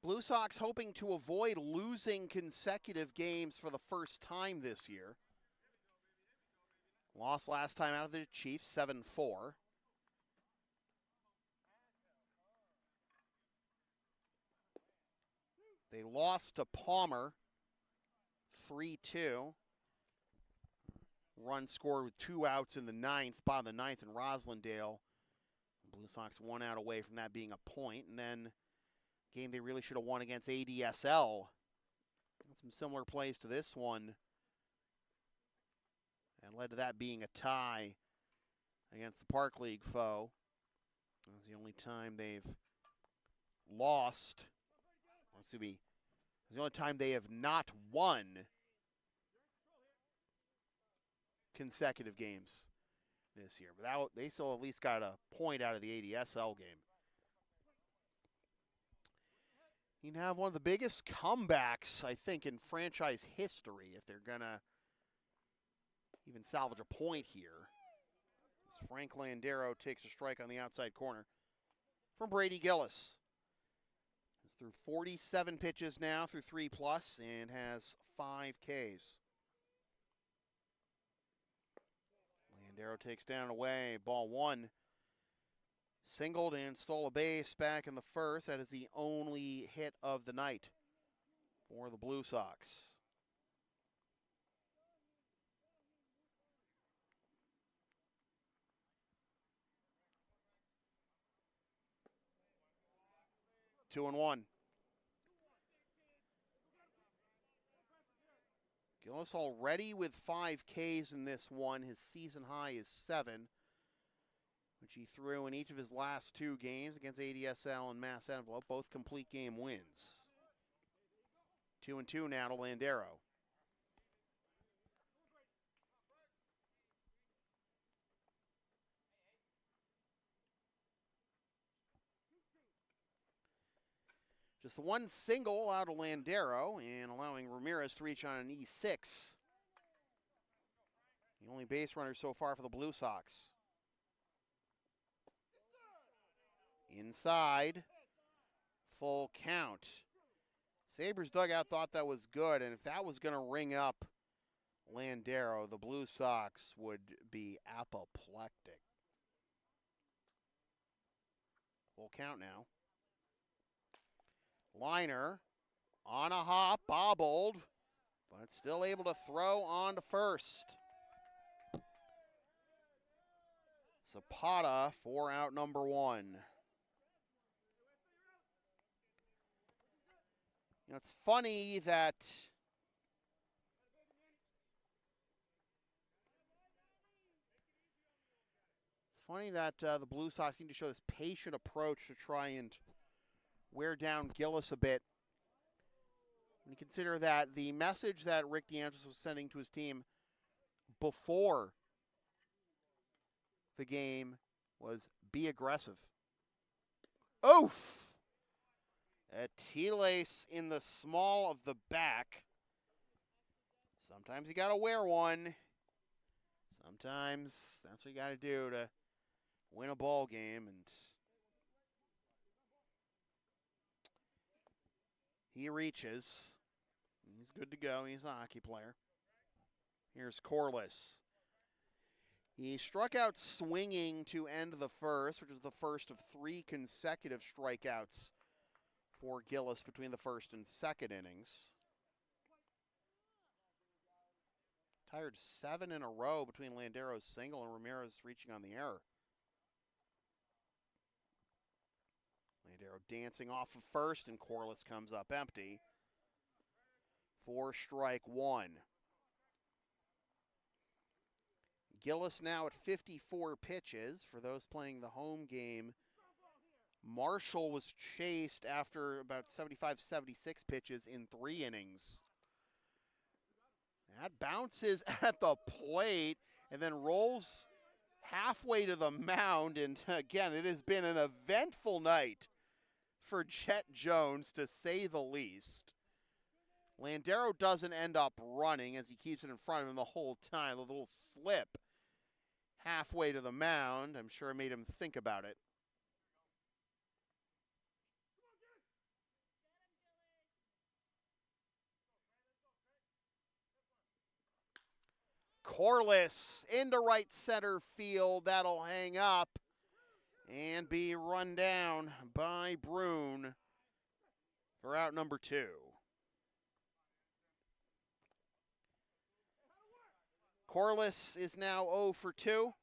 Blue Sox hoping to avoid losing consecutive games for the first time this year. Lost last time out of the Chiefs, 7-4. They lost to Palmer, 3-2. Run scored with 2 outs in the ninth, bottom of the ninth in Roslindale. Blue Sox 1 out away from that being a point, and then game they really should have won against ADSL. Some similar plays to this one, and led to that being a tie against the Park League foe. That's the only time they've lost, or excuse me, it's the only time they have not won consecutive games this year. But they still at least got a point out of the ADSL game. You can have one of the biggest comebacks, I think, in franchise history if they're going to even salvage a point here. As Frank Landero takes a strike on the outside corner from Brady Gillis. He's through 47 pitches now, through 3+ and has 5 Ks. Landero takes down and away, ball 1. Singled and stole a base back in the first. That is the only hit of the night for the Blue Sox. Two and one. Gillis already with 5 Ks in this one. His season high is 7, which he threw in each of his last 2 games against ADSL and Mass Envelope, both complete game wins. 2-2 now to Landero. Just the one single out of Landero and allowing Ramirez to reach on an E6. The only base runner so far for the Blue Sox. Inside, full count. Sabers dugout thought that was good, and if that was going to ring up Landero, the Blue Sox would be apoplectic. Full count now. Liner on a hop, bobbled, but still able to throw on to first. Zapata for out number 1. You know, it's funny that the Blue Sox need to show this patient approach to try and wear down Gillis a bit. When you consider that the message that Rick DeAndres was sending to his team before the game was be aggressive. Oof! A T-lace in the small of the back. Sometimes you got to wear one. Sometimes that's what you got to do to win a ball game. And he reaches. He's good to go. He's a hockey player. Here's Corliss. He struck out swinging to end the first, which was the first of 3 consecutive strikeouts for Gillis between the first and second innings. Tired 7 in a row between Landero's single and Ramirez reaching on the error. Landero dancing off of first, and Corliss comes up empty for strike 1. Gillis now at 54 pitches. For those playing the home game, Marshall was chased after about 75, 76 pitches in 3 innings. That bounces at the plate and then rolls halfway to the mound. And again, it has been an eventful night for Jet Jones, to say the least. Landero doesn't end up running as he keeps it in front of him the whole time. A little slip halfway to the mound. I'm sure it made him think about it. Corliss into right center field. That'll hang up and be run down by Brune for out number 2. Corliss is now 0 for 2.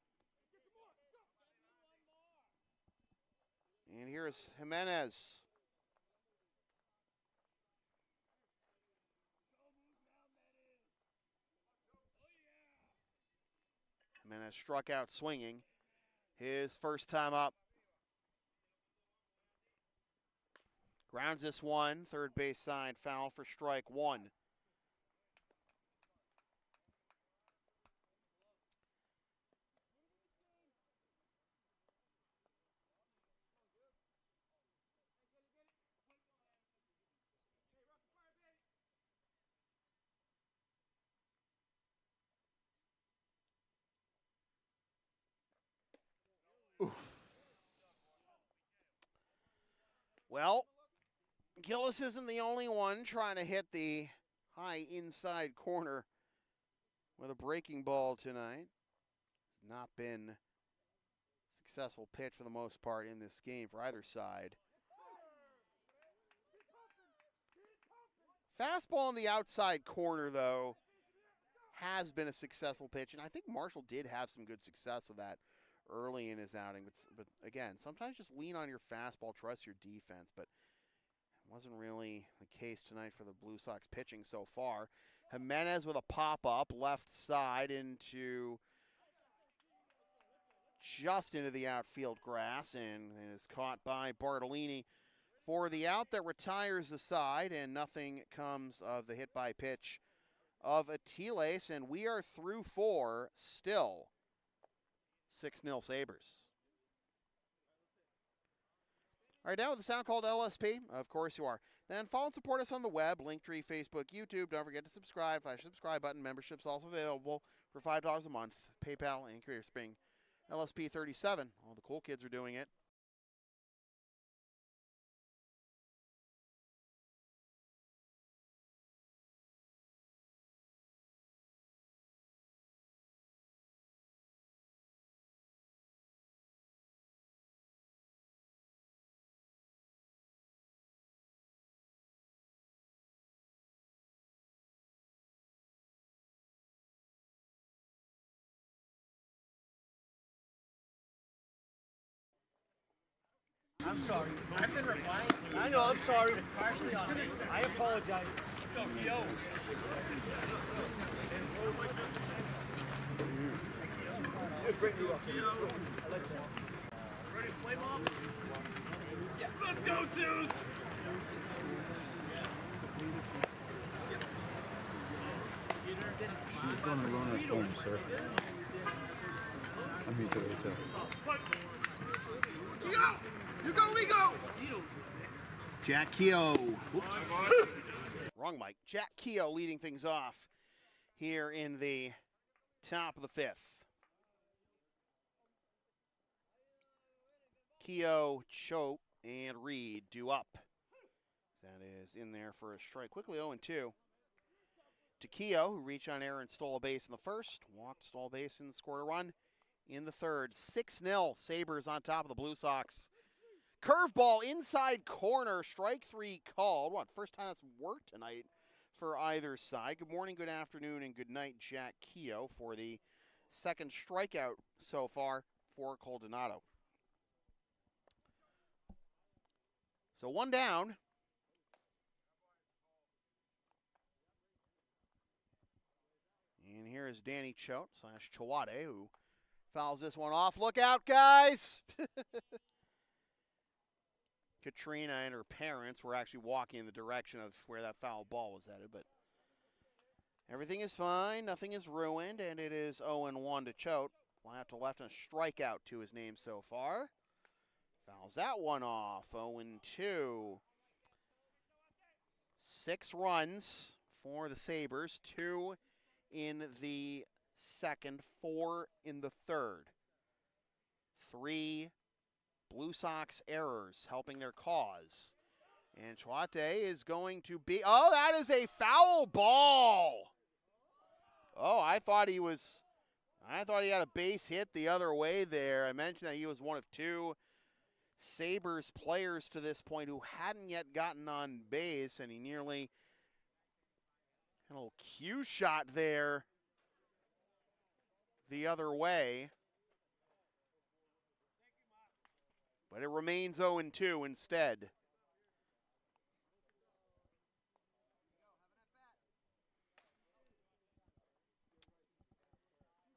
And here's Jimenez. Jimenez struck out swinging his first time up. Grounds this one, third base side, foul for strike one. Oof. Well, Gillis isn't the only one trying to hit the high inside corner with a breaking ball tonight. It's not been a successful pitch for the most part in this game for either side. Fastball in the outside corner, though, has been a successful pitch, and I think Marshall did have some good success with that early in his outing. But again, sometimes just lean on your fastball, trust your defense, but it wasn't really the case tonight for the Blue Sox pitching so far. Jimenez with a pop-up left side just into the outfield grass, and is caught by Bartolini for the out that retires the side, and nothing comes of the hit by pitch of Atiles, and we are through 4, still 6-0 Sabres. All right, now with the sound called LSP, of course you are. Then follow and support us on the web, Linktree, Facebook, YouTube. Don't forget to subscribe. Flash the subscribe button. Membership's also available for $5 a month. PayPal and Creator Spring. LSP 37. All the cool kids are doing it. I'm sorry. I've been replying to you. I know, I'm sorry. Partially honest. I apologize. Let's go, Keo. Ready to flame off? Yeah. Let's go, Twos! She's going to run us home, sir. I mean, to herself. You go, we go! Jack Keogh. Wrong mic. Jack Keogh leading things off here in the top of the 5th. Keogh, Choate, and Reed due up. That is in there for a strike. Quickly 0-2. To Keogh, who reached on air and stole a base in the first. Walked, stole a base, and scored a run in the third. 6-0 Sabres on top of the Blue Sox. Curveball inside corner, strike 3 called. First time that's worked tonight for either side. Good morning, good afternoon, and good night, Jack Keogh, for the second strikeout so far for Coldonado. So one down. And here is Danny Choate / Chawade, who fouls this one off. Look out, guys! Katrina and her parents were actually walking in the direction of where that foul ball was headed, but everything is fine, nothing is ruined, and it is 0-1 to Choate. Flat to left and a strikeout to his name so far. Fouls that one off, 0-2. 6 runs for the Sabres, 2 in the second, 4 in the third. 3 Blue Sox errors helping their cause. And Chawate is going to be, oh, that is a foul ball. Oh, I thought he had a base hit the other way there. I mentioned that he was one of 2 Sabres players to this point who hadn't yet gotten on base, and he nearly had a little cue shot there the other way. But it remains 0-2 instead.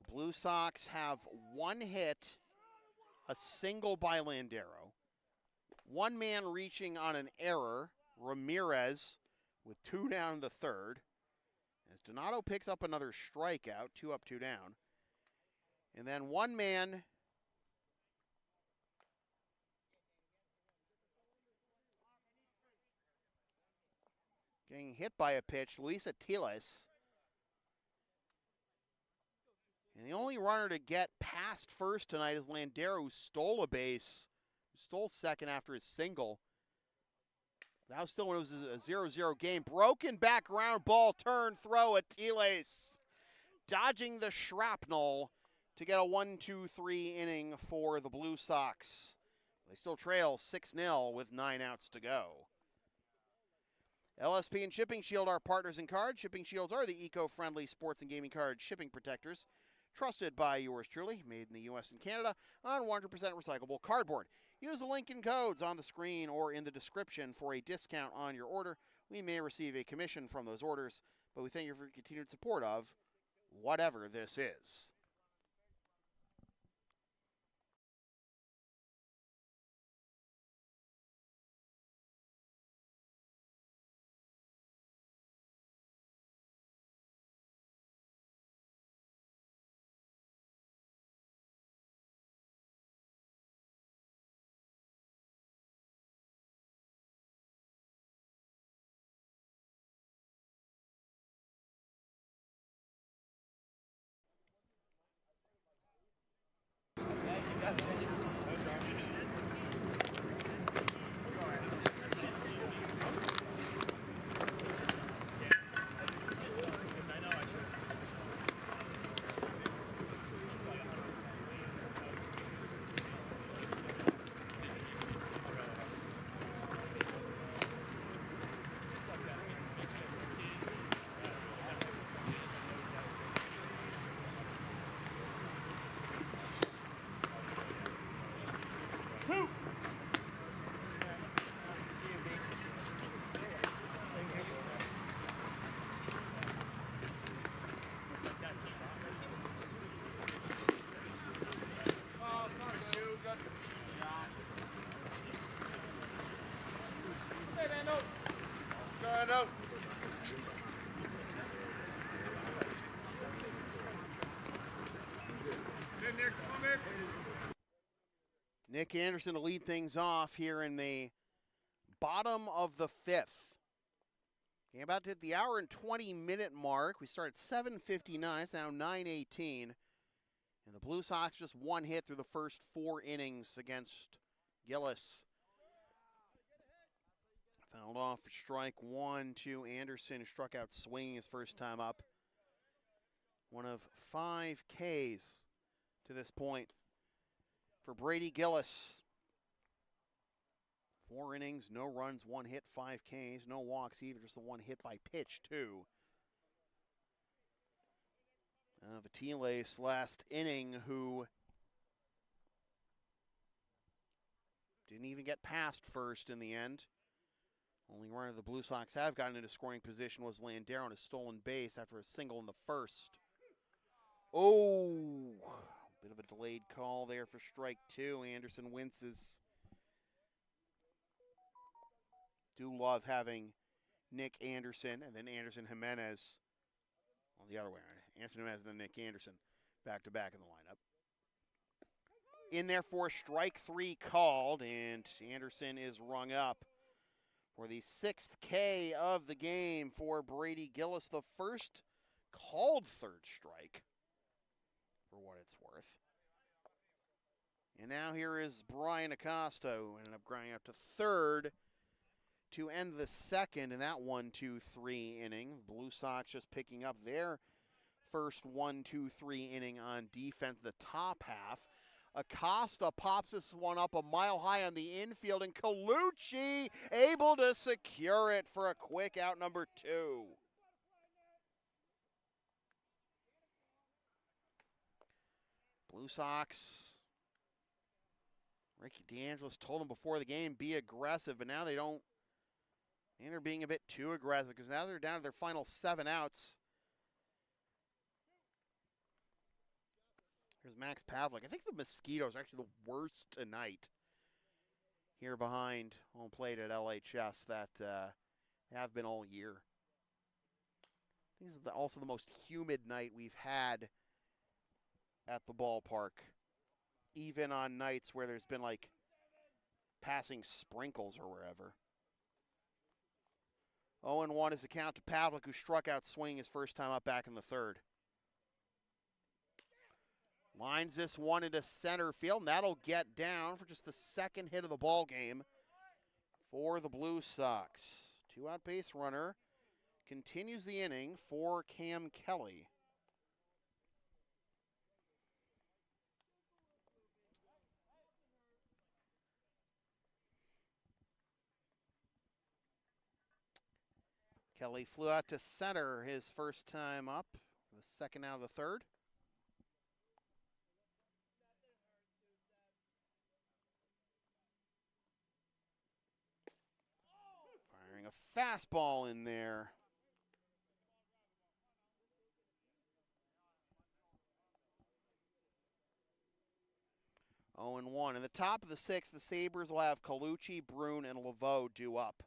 Blue Sox have 1 hit, a single by Landero, One man reaching on an error, Ramirez, with 2 down in the third. As Donato picks up another strikeout, 2 up, 2 down. And then one man getting hit by a pitch, Luis Atiles. And the only runner to get past first tonight is Landero, who stole a base, who stole second after his single. That was still when it was a 0-0 game. Broken back ground ball, turn, throw, Atiles dodging the shrapnel to get a 1-2-3 inning for the Blue Sox. They still trail 6-0 with 9 outs to go. LSP and Shipping Shield are partners in card. Shipping Shields are the eco-friendly sports and gaming card shipping protectors. Trusted by yours truly, made in the U.S. and Canada on 100% recyclable cardboard. Use the link and codes on the screen or in the description for a discount on your order. We may receive a commission from those orders, but we thank you for your continued support of whatever this is. Nick Anderson to lead things off here in the bottom of the fifth. Game about to hit the hour and 20-minute mark. We start at 7:59. It's now 9:18. And the Blue Sox just one hit through the first 4 innings against Gillis. Fouled off for strike 1 to Anderson, struck out swinging his first time up. One of 5 Ks to this point for Brady Gillis. 4 innings, no runs, 1 hit, 5 Ks, no walks either, just the 1 hit by pitch too. Vatiles last inning, who didn't even get past first in the end. Only runner the Blue Sox have gotten into scoring position was Landero on a stolen base after a single in the first. Oh, bit of a delayed call there for strike 2. Anderson winces. Do love having Nick Anderson and then Anderson Jimenez. Well, the other way around. Anderson Jimenez and then Nick Anderson back-to-back in the lineup. In there for strike 3 called, and Anderson is rung up for the 6th K of the game for Brady Gillis, the first called third strike, for what it's worth. And now here is Brian Acosta, who ended up grinding out to third to end the second in that 1-2-3 inning. Blue Sox just picking up their first 1-2-3 inning on defense, the top half. Acosta pops this one up a mile high on the infield, and Colucci able to secure it for a quick out number 2. Blue Sox, Ricky DeAngelis told them before the game, be aggressive, but now they don't. And they're being a bit too aggressive because now they're down to their final 7 outs. Here's Max Pavlik. I think the Mosquitoes are actually the worst tonight here behind home plate at LHS that have been all year. This is also the most humid night we've had at the ballpark, even on nights where there's been like passing sprinkles or wherever. 0-1 is the count to Pavlik, who struck out swinging his first time up back in the third. Lines this one into center field, and that'll get down for just the second hit of the ball game for the Blue Sox. Two-out base runner continues the inning for Cam Kelly. Kelly flew out to center his first time up, the second out of the third. Firing a fastball in there. Oh and 1. In the top of the sixth, the Sabres will have Colucci, Brune, and Laveau due up.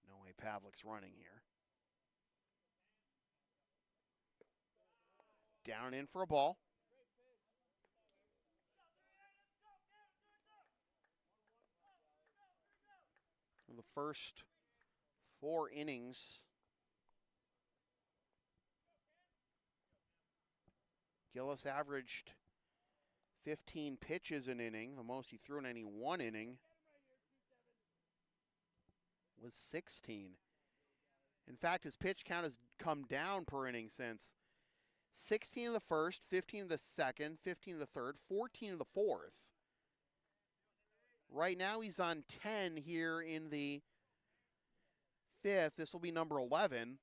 No way Pavlik's running here. Down and in for a ball. In the first 4 innings, Gillis averaged 15 pitches an inning. The most he threw in any one inning was 16. In fact, his pitch count has come down per inning since 16 in the first, 15 in the second, 15 in the third, 14 in the fourth. Right now he's on 10 here in the fifth. This will be number 11.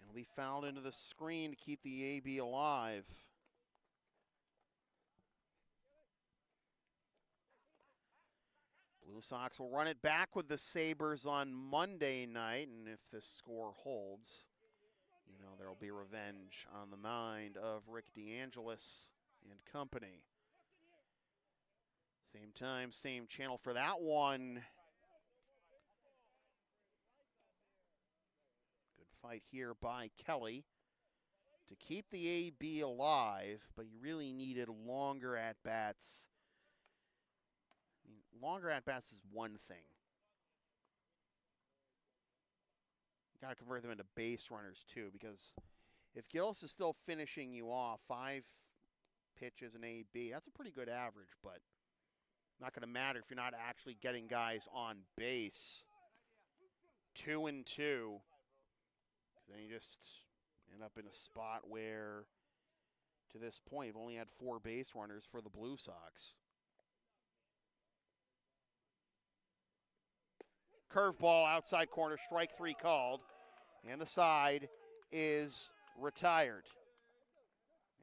It'll be fouled into the screen to keep the AB alive. Blue Sox will run it back with the Sabres on Monday night, and if this score holds, you know, there'll be revenge on the mind of Rick DeAngelis and company. Same time, same channel for that one. Good fight here by Kelly to keep the AB alive, but you really needed longer at-bats. I mean, longer at-bats is one thing. You got to convert them into base runners, too, because if Gillis is still finishing you off 5 pitches an AB, that's a pretty good average, but not going to matter if you're not actually getting guys on base. 2 and 2. Then you just end up in a spot where, to this point, you've only had 4 base runners for the Blue Sox. Curveball outside corner, strike 3 called, and the side is retired.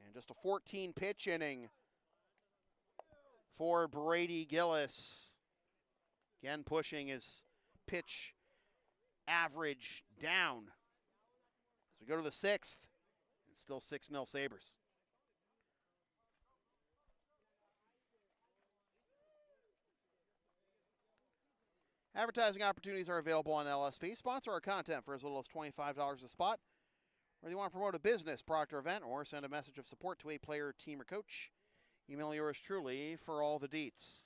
And just a 14-pitch inning for Brady Gillis. Again, pushing his pitch average down. As we go to the 6th, it's still 6-0 Sabres. Advertising opportunities are available on LSP. Sponsor our content for as little as $25 a spot. Whether you want to promote a business, product, or event, or send a message of support to a player, team, or coach, email yours truly for all the deets.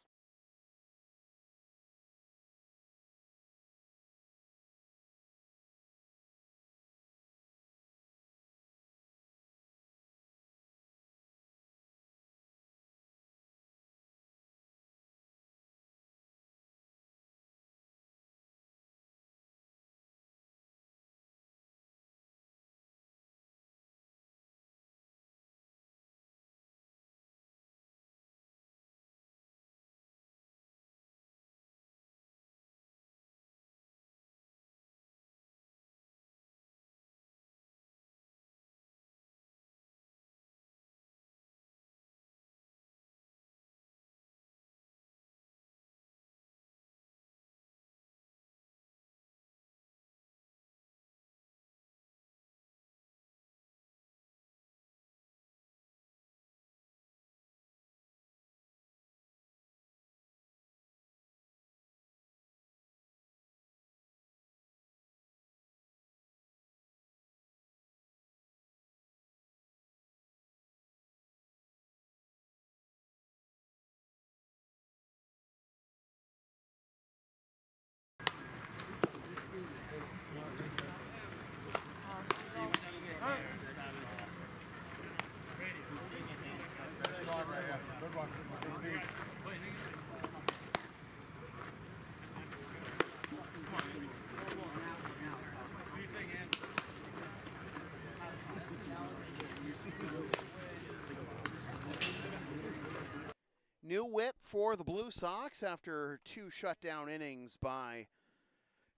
New whip for the Blue Sox after 2 shutdown innings by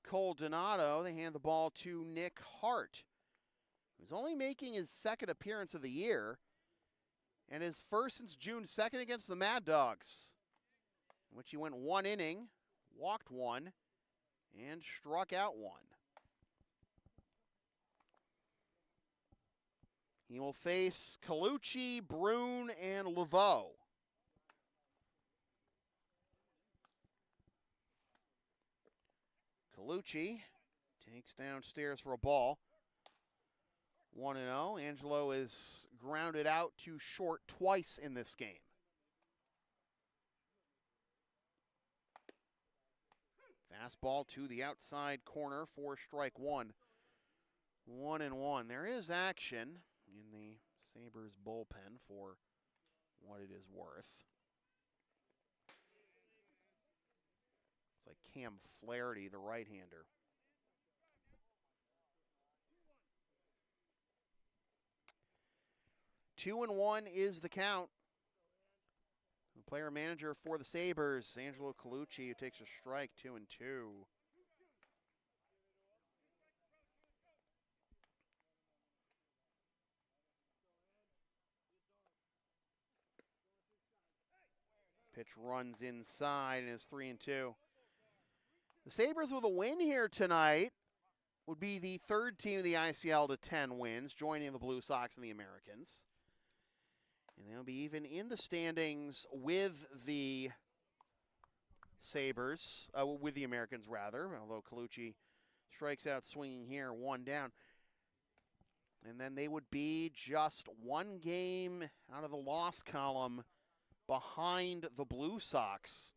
Cole Donato. They hand the ball to Nick Hart, who's only making his 2nd appearance of the year and his first since June 2nd against the Mad Dogs, in which he went 1 inning, walked 1, and struck out 1. He will face Colucci, Brune, and Laveau. Colucci takes downstairs for a ball. 1-0. Angelo is grounded out to short twice in this game. Fastball to the outside corner for strike 1. 1-1. There is action in the Sabres bullpen for what it is worth. It's like Cam Flaherty, the right-hander. 2-1 is the count. The player manager for the Sabres, Angelo Colucci, who takes a strike, 2-2. Pitch runs inside and is 3-2. The Sabres with a win here tonight would be the 3rd team of the ICL to 10 wins, joining the Blue Sox and the Americans. And they'll be even in the standings with the Sabres, with the Americans rather, although Colucci strikes out swinging here, 1 down. And then they would be just 1 game out of the loss column behind the Blue Sox.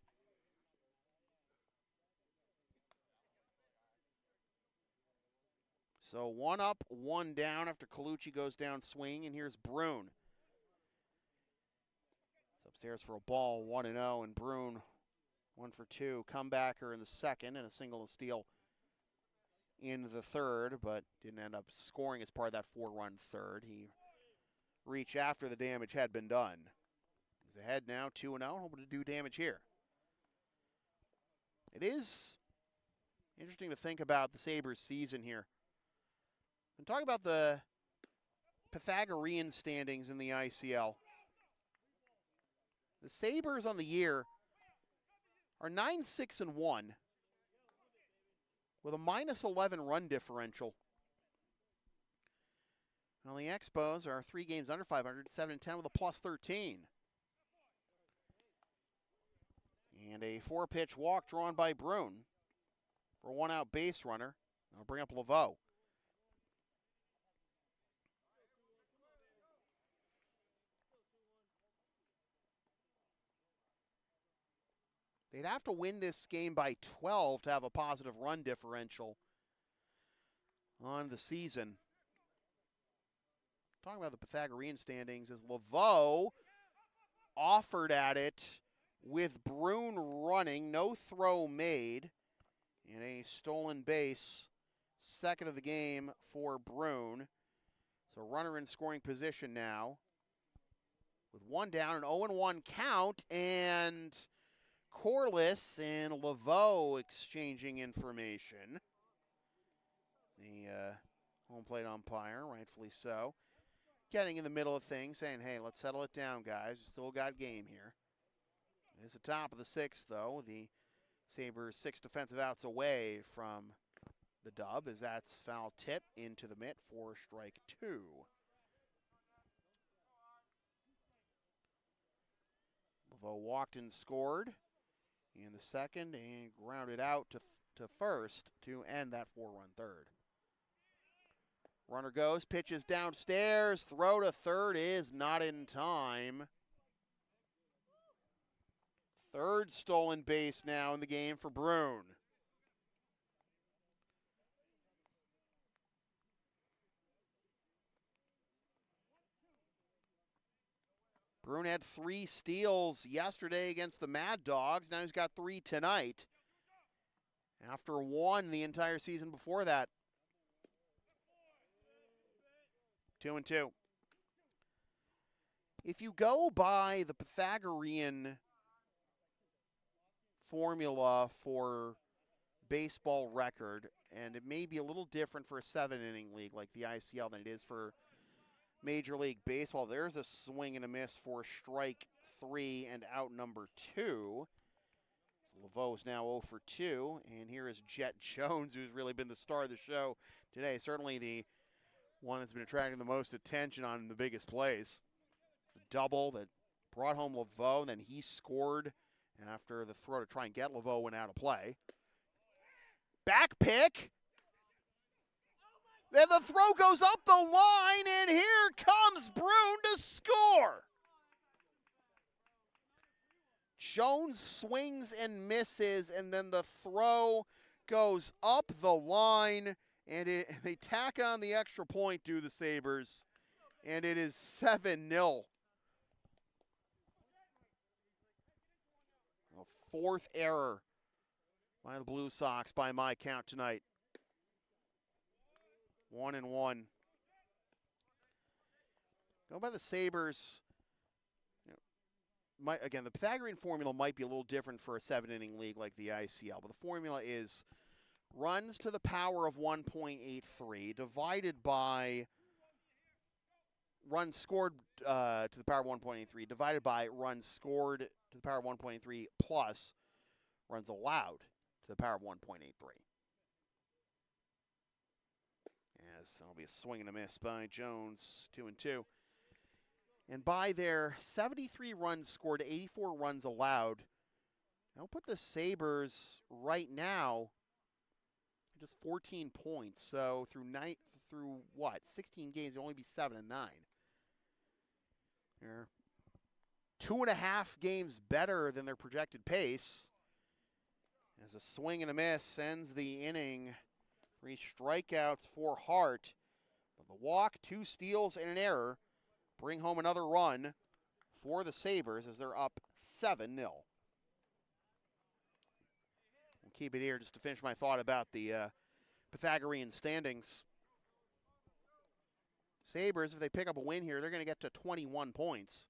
So 1 up, 1 down after Colucci goes down swinging, and here's Brune. It's upstairs for a ball, 1-0, and Brune 1 for 2. Comebacker in the 2nd and a single and steal in the 3rd, but didn't end up scoring as part of that 4-run 3rd. He reached after the damage had been done. He's ahead now, 2-0, hoping to do damage here. It is interesting to think about the Sabres season here. And talk about the Pythagorean standings in the ICL. The Sabres on the year are 9-6-1 with a -11 run differential. Well, the Expos are 3 games under 500, 7-10 with a +13. And a 4-pitch walk drawn by Brune for a 1-out base runner. That'll bring up Laveau. They'd have to win this game by 12 to have a positive run differential on the season. Talking about the Pythagorean standings, is Laveau offered at it with Brune running, no throw made, and a stolen base, 2nd of the game for Brune. So runner in scoring position now with 1 down, an 0-1 count, and Corliss and Laveau exchanging information. The home plate umpire, rightfully so, getting in the middle of things, saying, hey, let's settle it down, guys. We still got game here. It's the top of the 6th, though. The Sabres 6 defensive outs away from the dub, as that's foul tip into the mitt for strike 2. Laveau walked and scored in the 2nd and grounded out to first to end that 4-run 3rd. Runner goes, pitches downstairs, throw to 3rd is not in time. 3rd stolen base now in the game for Brune. Brune had 3 steals yesterday against the Mad Dogs. Now he's got 3 tonight, after 1 the entire season before that. 2-2. If you go by the Pythagorean formula for baseball record, and it may be a little different for a 7-inning league like the ICL than it is for Major League Baseball. There's a swing and a miss for strike 3 and out number 2. So Laveau's now 0 for 2, and here is Jet Jones, who's really been the star of the show today. Certainly the one that's been attracting the most attention on the biggest plays. The double that brought home Laveau, then he scored after the throw to try and get Laveau went out of play. Back pick. Then the throw goes up the line, and here comes Brune to score. Jones swings and misses, and then the throw goes up the line, and they tack on the extra point to the Sabres, and it is 7-0. A fourth error by the Blue Sox by my count tonight. 1-1. Go by the Sabres. Again, the Pythagorean formula might be a little different for a 7-inning league like the ICL, but the formula is runs to the power of 1.83 divided by runs scored to the power of 1.83 divided by runs scored to the power of 1.83 plus runs allowed to the power of 1.83. Yes, that'll be a swing and a miss by Jones, 2-2. And by their 73 runs scored, 84 runs allowed, that'll put the Sabres right now just 14 points. So through 16 games, it'll only be 7-9. They're 2.5 games better than their projected pace. As a swing and a miss ends the inning. 3 strikeouts for Hart. But the walk, 2 steals, and an error bring home another run for the Sabres as they're up 7-0. We'll keep it here just to finish my thought about the Pythagorean standings. Sabres, if they pick up a win here, they're going to get to 21 points,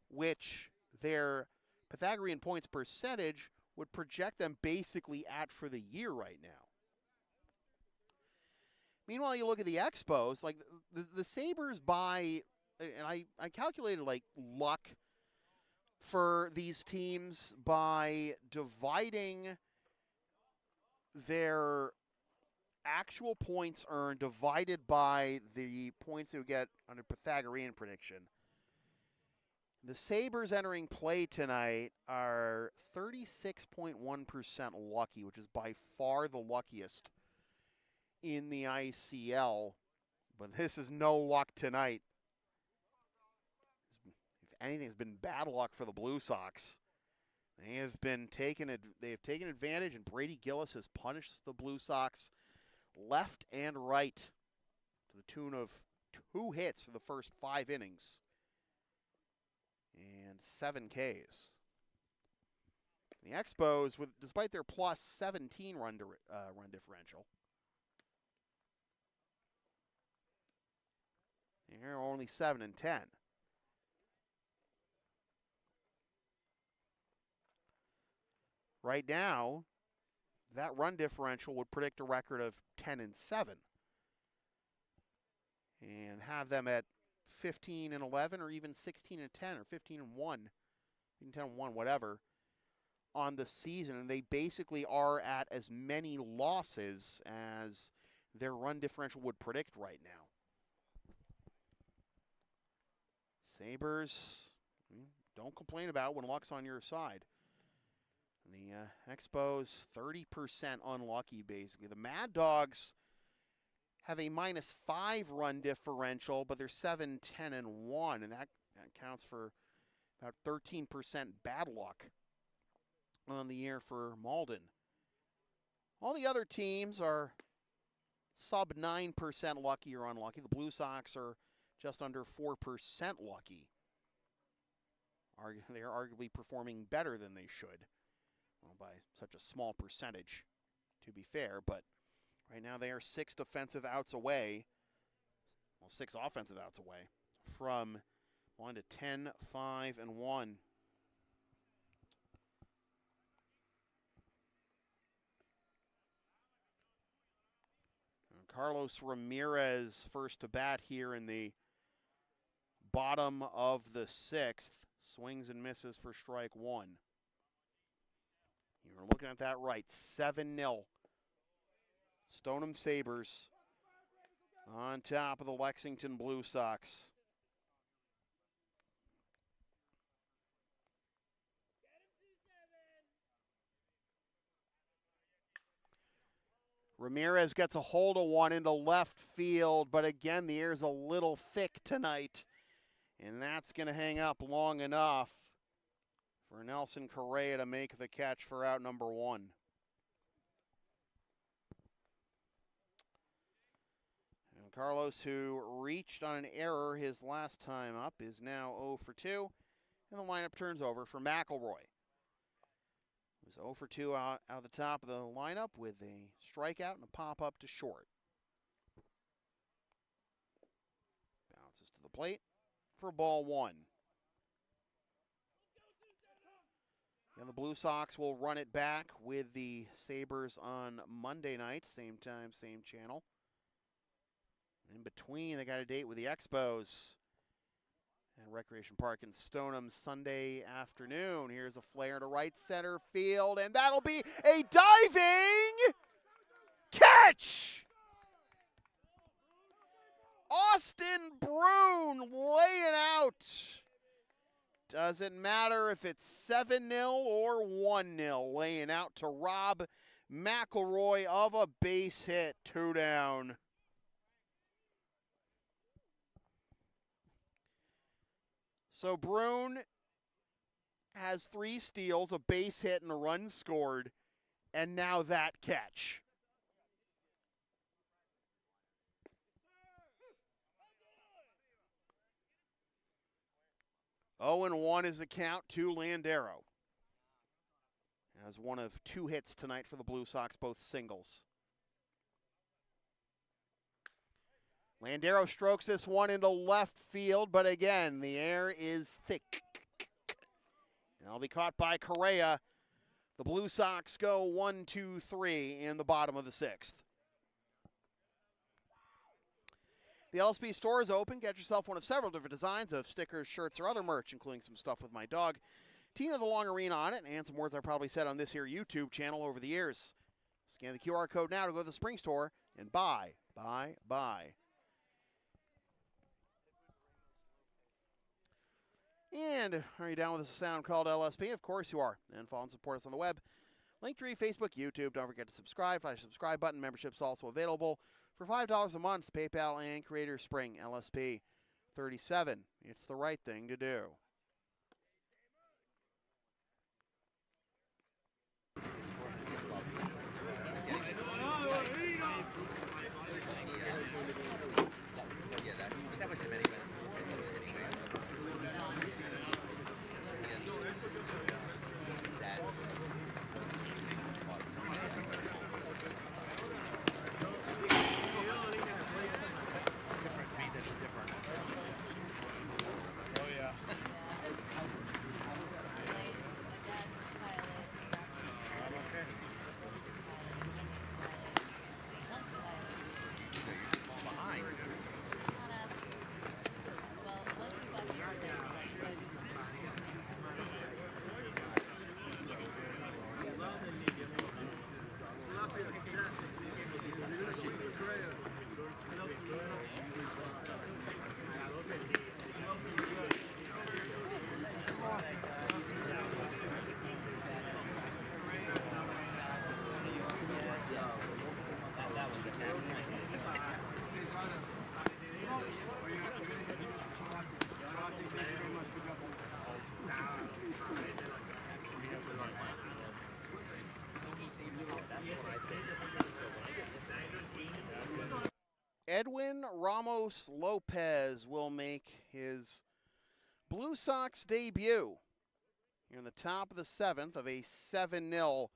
which their Pythagorean points percentage would project them basically at for the year right now. Meanwhile, you look at the Expos, like the Sabres by, and I calculated like luck for these teams by dividing their actual points earned divided by the points they would get under Pythagorean prediction. The Sabres entering play tonight are 36.1% lucky, which is by far the luckiest in the ICL, but this is no luck tonight. If anything, it's been bad luck for the Blue Sox. They have taken advantage, and Brady Gillis has punished the Blue Sox left and right to the tune of 2 hits for the first 5 innings and 7 Ks. The Expos, despite their plus 17 run differential, they're only 7-10. Right now, that run differential would predict a record of 10-7, and have them at 15-11, or even 16-10, or 15-1, 10-1, whatever, on the season. And they basically are at as many losses as their run differential would predict right now. Sabres, don't complain about when luck's on your side. The Expos, 30% unlucky, basically. The Mad Dogs have a -5 run differential, but they're 7-10-1, and that counts for about 13% bad luck on the year for Malden. All the other teams are sub 9% lucky or unlucky. The Blue Sox are just under 4% lucky. They are arguably performing better than they should. Well, by such a small percentage, to be fair, but right now they are 6 defensive outs away, 6 offensive outs away from 1 to 10, 5, and 1. Carlos Ramirez first to bat here in the bottom of the 6th. Swings and misses for strike 1. You're looking at that right. 7-0. Stoneham Sabers on top of the Lexington Blue Sox. Ramirez gets a hold of one into left field, but again, the air's a little thick tonight, and that's going to hang up long enough for Nelson Correa to make the catch for out number 1. And Carlos, who reached on an error his last time up, is now 0 for 2, and the lineup turns over for McElroy. He was 0 for 2 out of the top of the lineup with a strikeout and a pop-up to short. Bounces to the plate for ball 1. And the Blue Sox will run it back with the Sabers on Monday night, same time, same channel. In between, they got a date with the Expos at Recreation Park in Stoneham Sunday afternoon. Here's a flare to right center field, and that'll be a diving catch! Austin Brune laying out. Doesn't matter if it's 7-0 or 1-0, laying out to rob McElroy of a base hit, 2 down. So Brune has 3 steals, a base hit, and a run scored, and now that catch. Oh, and 1 is the count to Landero. Has one of 2 hits tonight for the Blue Sox, both singles. Landero strokes this one into left field, but again, the air is thick. And it'll be caught by Correa. The Blue Sox go 1-2-3 in the bottom of the 6th. The LSP store is open. Get yourself one of several different designs of stickers, shirts, or other merch, including some stuff with my dog, Tina the Long Arena on it, and some words I probably said on this here YouTube channel over the years. Scan the QR code now to go to the spring store and buy. And are you down with a sound called LSP? Of course you are. And follow and support us on the web. Linktree, Facebook, YouTube. Don't forget to subscribe. Flash subscribe button. Membership's also available for $5 a month. PayPal and Creator Spring. LSP 37. It's the right thing to do. Edwin Ramos Lopez will make his Blue Sox debut here in the top of the 7th of a 7-0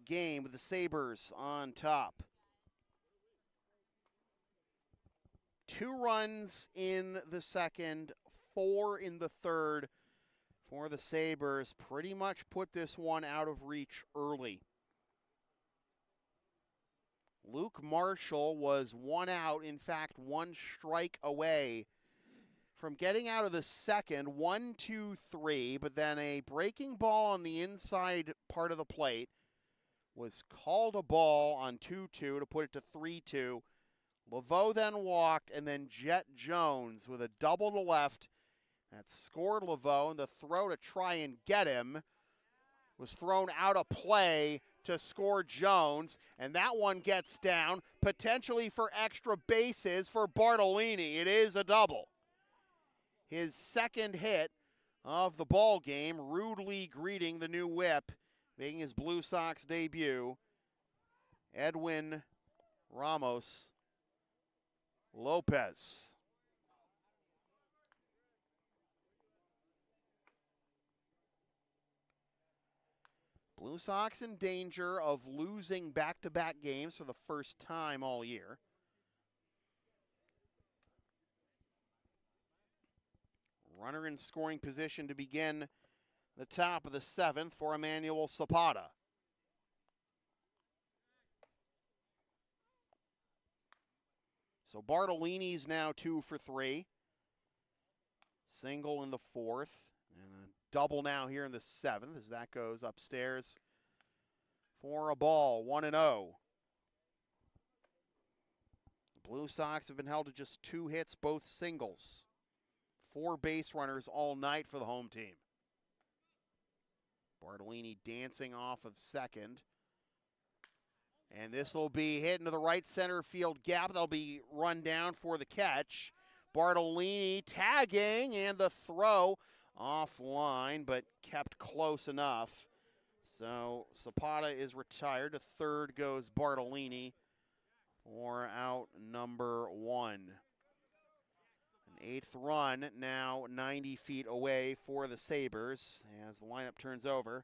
game with the Sabers on top. 2 runs in the 2nd, 4 in the 3rd for the Sabers. Pretty much put this one out of reach early. Luke Luke Marshall was 1 out, in fact, 1 strike away from getting out of the second, 1-2-3, but then a breaking ball on the inside part of the plate was called a ball on 2-2 to put it to 3-2. Laveau then walked, and then Jet Jones with a double to left that scored Laveau, and the throw to try and get him was thrown out of play to score Jones, and that one gets down, potentially for extra bases for Bartolini. It is a double. His second hit of the ball game, rudely greeting the new whip, making his Blue Sox debut, Edwin Ramos Lopez. Blue Sox in danger of losing back-to-back games for the first time all year. Runner in scoring position to begin the top of the 7th for Emmanuel Zapata. So Bartolini's now 2 for 3. Single in the 4th. And a double now here in the 7th as that goes upstairs for a ball, 1-0. The Blue Sox have been held to just 2 hits, both singles. 4 base runners all night for the home team. Bartolini dancing off of second. And this will be hit into the right center field gap. That'll be run down for the catch. Bartolini tagging, and the throw offline, but kept close enough. So Zapata is retired. To third goes Bartolini for out number 1. An 8th run now 90 feet away for the Sabers as the lineup turns over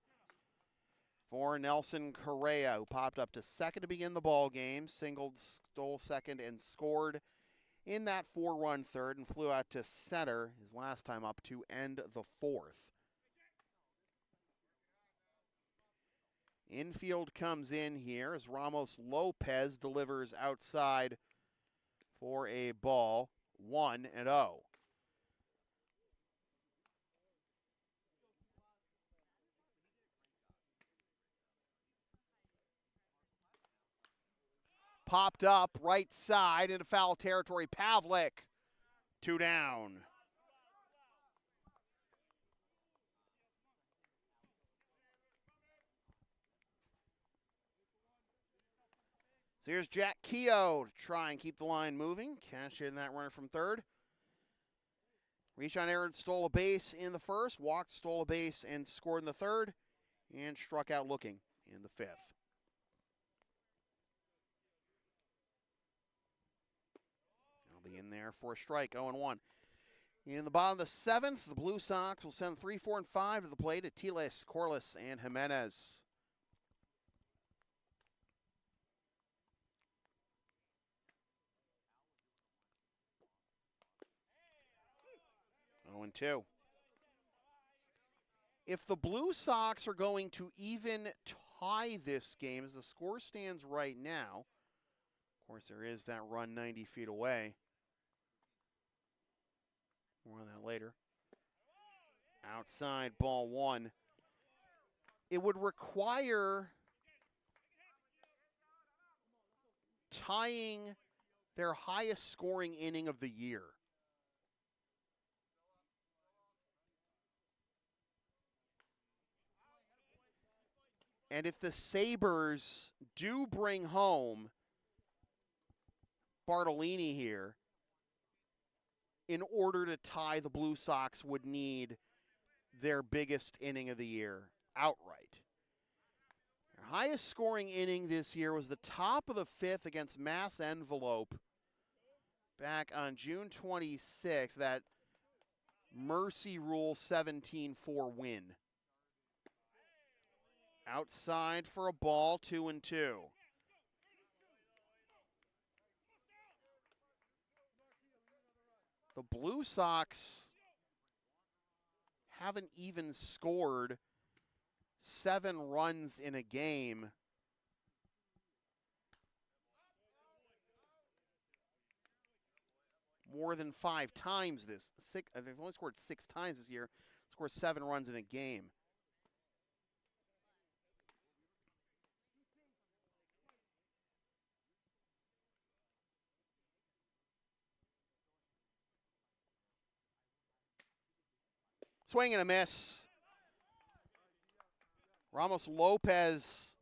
for Nelson Correa, who popped up to second to begin the ball game, singled, stole second, and scored in that 4-run third, and flew out to center his last time up to end the 4th. Infield comes in here as Ramos Lopez delivers outside for a ball, 1-0. Popped up right side into foul territory. Pavlik, 2 down. So here's Jack Keogh to try and keep the line moving. Cash in that runner from third. Reach on Aaron stole a base in the first, walked, stole a base, and scored in the third, and struck out looking in the 5th. He'll be in there for a strike, 0-1. In the bottom of the 7th, the Blue Sox will send 3, 4, and 5 to the plate at Tiles, Corliss, and Jimenez. 0-2. If the Blue Sox are going to even tie this game, as the score stands right now, of course there is that run 90 feet away. More on that later. Outside, ball 1. It would require tying their highest scoring inning of the year. And if the Sabers do bring home Bartolini here, in order to tie, the Blue Sox would need their biggest inning of the year outright. Their highest scoring inning this year was the top of the 5th against Mass Envelope back on June 26th, that Mercy Rule 17-4 win. Outside for a ball, 2-2. The Blue Sox haven't even scored 7 runs in a game more than 5 times this. They've only scored 6 times this year. Scored 7 runs in a game. Swing and a miss. Ramos Lopez,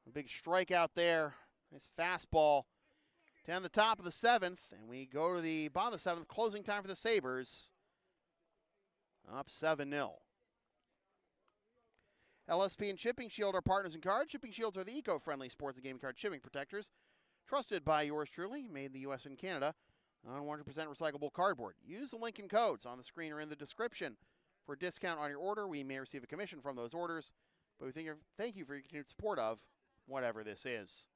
a big strikeout there. Nice fastball. Down the top of the 7th, and we go to the bottom of the 7th. Closing time for the Sabers. Up 7-0. LSP and Shipping Shield are partners in card. Shipping Shields are the eco-friendly sports and gaming card shipping protectors. Trusted by yours truly, made in the U.S. and Canada on 100% recyclable cardboard. Use the link and codes on the screen or in the description for a discount on your order. We may receive a commission from those orders, but we thank you for your continued support of whatever this is.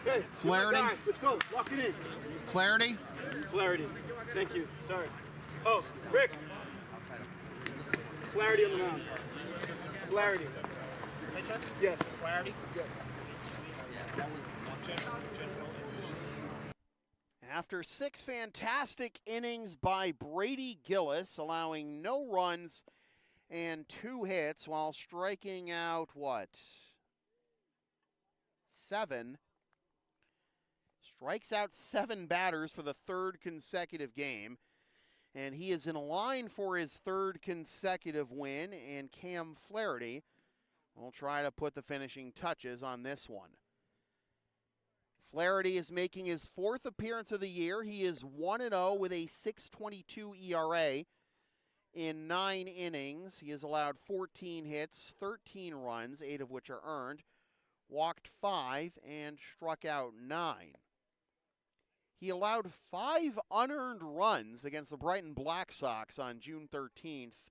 Okay, Flaherty. Let's go. Lock it in. Flaherty. Flaherty. Thank you. Sorry. Oh, Rick. Flaherty on the mound. Flaherty. Yes. Flaherty? Yes. After 6 fantastic innings by Brady Gillis, allowing no runs and 2 hits while striking out, 7. Strikes out 7 batters for the 3rd consecutive game. And he is in line for his 3rd consecutive win, and Cam Flaherty will try to put the finishing touches on this one. Flaherty is making his 4th appearance of the year. He is 1-0 with a 6.22 ERA in 9 innings. He has allowed 14 hits, 13 runs, 8 of which are earned, walked 5, and struck out 9. He allowed 5 unearned runs against the Brighton Black Sox on June 13th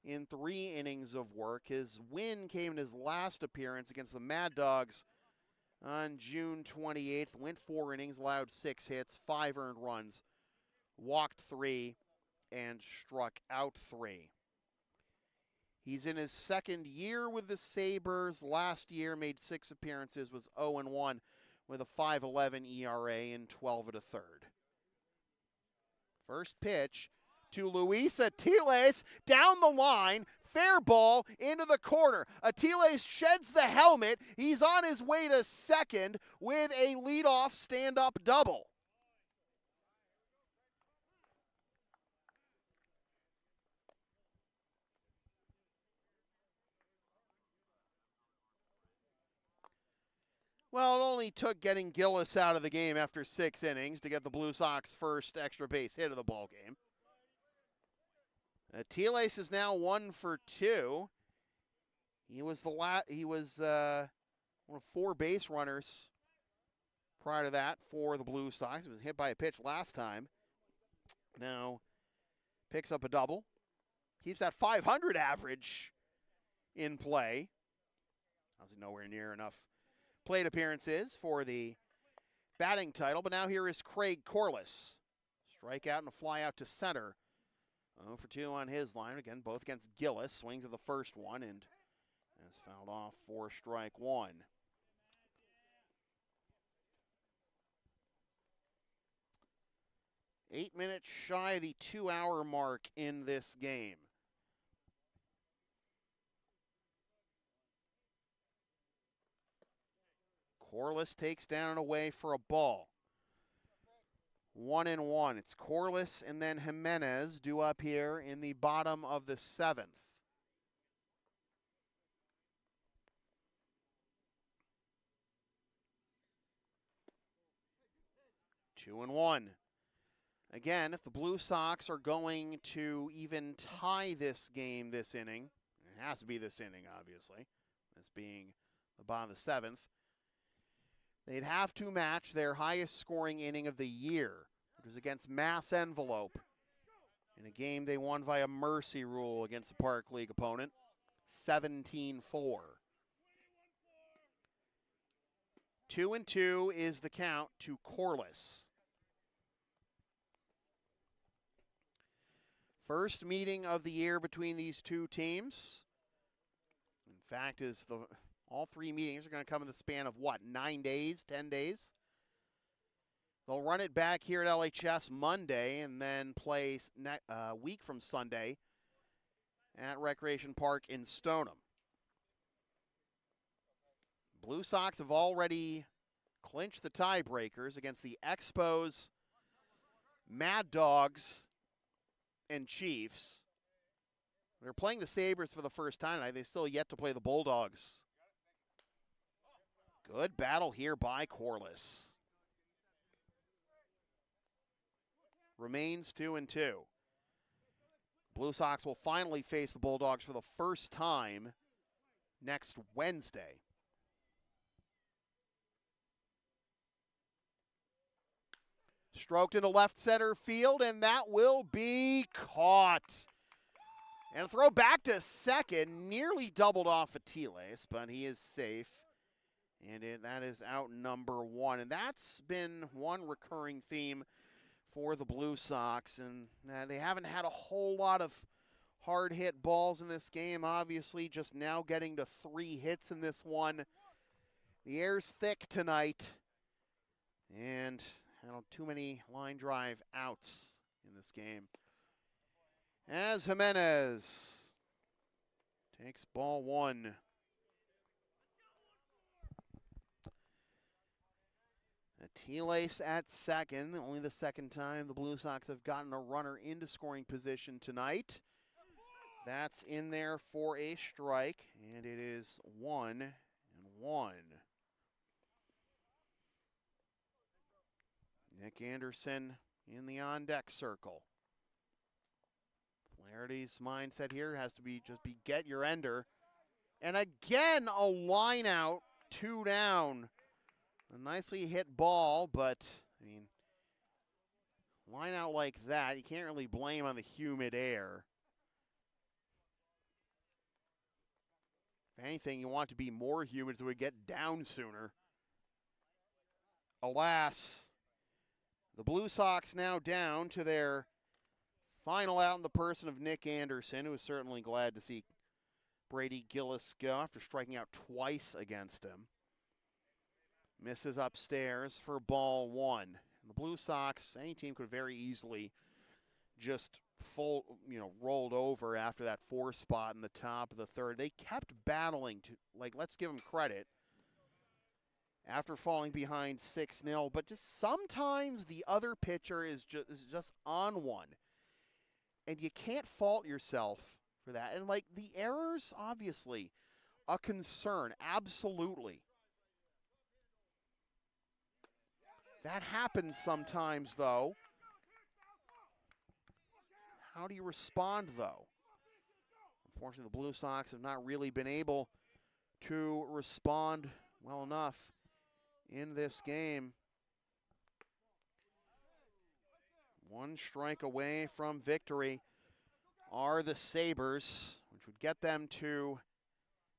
in 3 innings of work. His win came in his last appearance against the Mad Dogs on June 28th. Went 4 innings, allowed 6 hits, 5 earned runs, walked 3, and struck out 3. He's in his 2nd year with the Sabers. Last year made 6 appearances, was 0-1 with a 5.11 ERA in 12 1/3. First pitch to Luis Atiles down the line. Fair ball into the corner. Atiles sheds the helmet. He's on his way to 2nd with a leadoff stand-up double. Well, it only took getting Gillis out of the game after 6 innings to get the Blue Sox first extra base hit of the ball game. Atiles is now 1 for 2. He was one of 4 base runners prior to that for the Blue Sox. He was hit by a pitch last time. Now picks up a double. Keeps that 500 average in play. Obviously nowhere near enough plate appearances for the batting title, but now here is Craig Corliss. Strikeout and a fly out to center. 0 for 2 on his line. Again, both against Gillis. Swings at the first one and has fouled off for strike 1. Eight minutes shy of the 2-hour mark in this game. Corliss takes down and away for a ball. 1-1. It's Corliss and then Jimenez due up here in the bottom of the 7th. Two and 1. Again, if the Blue Sox are going to even tie this game this inning, it has to be this inning, obviously, this being the bottom of the 7th, they'd have to match their highest scoring inning of the year, which was against Mass Envelope in a game they won via mercy rule against a Park League opponent, 17-4. 2-2 is the count to Corliss. First meeting of the year between these two teams. In fact, all three meetings are going to come in the span of what, 9 days, 10 days? They'll run it back here at LHS Monday and then play a week from Sunday at Recreation Park in Stoneham. Blue Sox have already clinched the tiebreakers against the Expos, Mad Dogs, and Chiefs. They're playing the Sabers for the first time tonight. They still yet to play the Bulldogs. Good battle here by Corliss. Remains 2-2. Blue Sox will finally face the Bulldogs for the first time next Wednesday. Stroked into left center field, and that will be caught. And a throw back to second, nearly doubled off Atiles, but he is safe. And that is out number one. And that's been one recurring theme for the Blue Sox. And they haven't had a whole lot of hard hit balls in this game. Obviously, just now getting to 3 hits in this one. The air's thick tonight. And too many line drive outs in this game. As Jimenez takes ball 1. Atiles at second. Only the second time the Blue Sox have gotten a runner into scoring position tonight. That's in there for a strike, and it is 1-1. Nick Anderson in the on-deck circle. Flaherty's mindset here has to be get your ender. And again, a line out, 2 down. A nicely hit ball, but, line out like that, you can't really blame on the humid air. If anything, you want it to be more humid so we get down sooner. Alas, the Blue Sox now down to their final out in the person of Nick Anderson, who is certainly glad to see Brady Gillis go after striking out twice against him. Misses upstairs for ball 1. And the Blue Sox, any team could very easily just rolled over after that 4 spot in the top of the third. They kept battling to, let's give them credit. After falling behind 6-0, but just sometimes the other pitcher is just on one. And you can't fault yourself for that. And the errors, obviously, a concern, absolutely. That happens sometimes, though. How do you respond, though? Unfortunately, the Blue Sox have not really been able to respond well enough in this game. 1 strike away from victory are the Sabers, which would get them to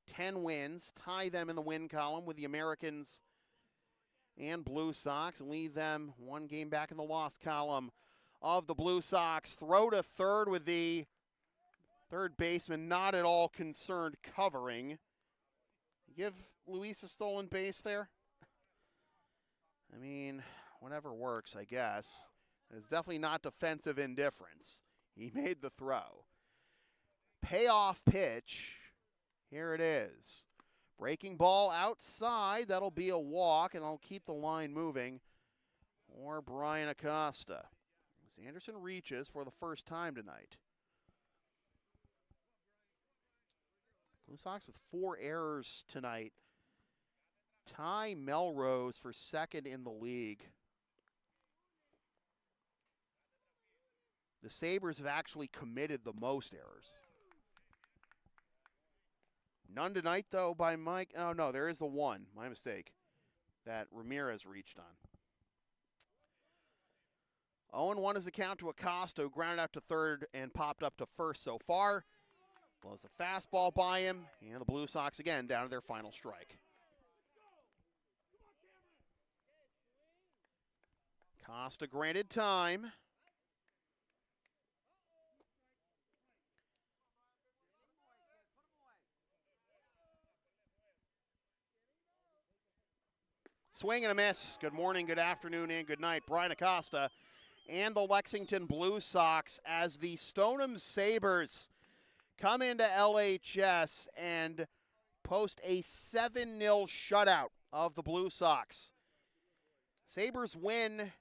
10 wins, tie them in the win column with the Americans and Blue Sox, and leave them 1 game back in the loss column of the Blue Sox. Throw to third with the third baseman not at all concerned covering. Give Luis a stolen base there? Whatever works, I guess. It's definitely not defensive indifference. He made the throw. Payoff pitch. Here it is. Breaking ball outside. That'll be a walk, and I'll keep the line moving for Brian Acosta. As Anderson reaches for the first time tonight. Blue Sox with 4 errors tonight. Ty Melrose for second in the league. The Sabres have actually committed the most errors. None tonight, though, by Mike. Oh, no, there is the 1. My mistake. that Ramirez reached on. 0-1 is the count to Acosta, who grounded out to third and popped up to first so far. Blows the fastball by him, and the Blue Sox again down to their final strike. Acosta granted time. Swing and a miss. Good morning, good afternoon, and good night. Brian Acosta and the Lexington Blue Sox as the Stoneham Sabers come into LHS and post a 7-0 shutout of the Blue Sox. Sabers win.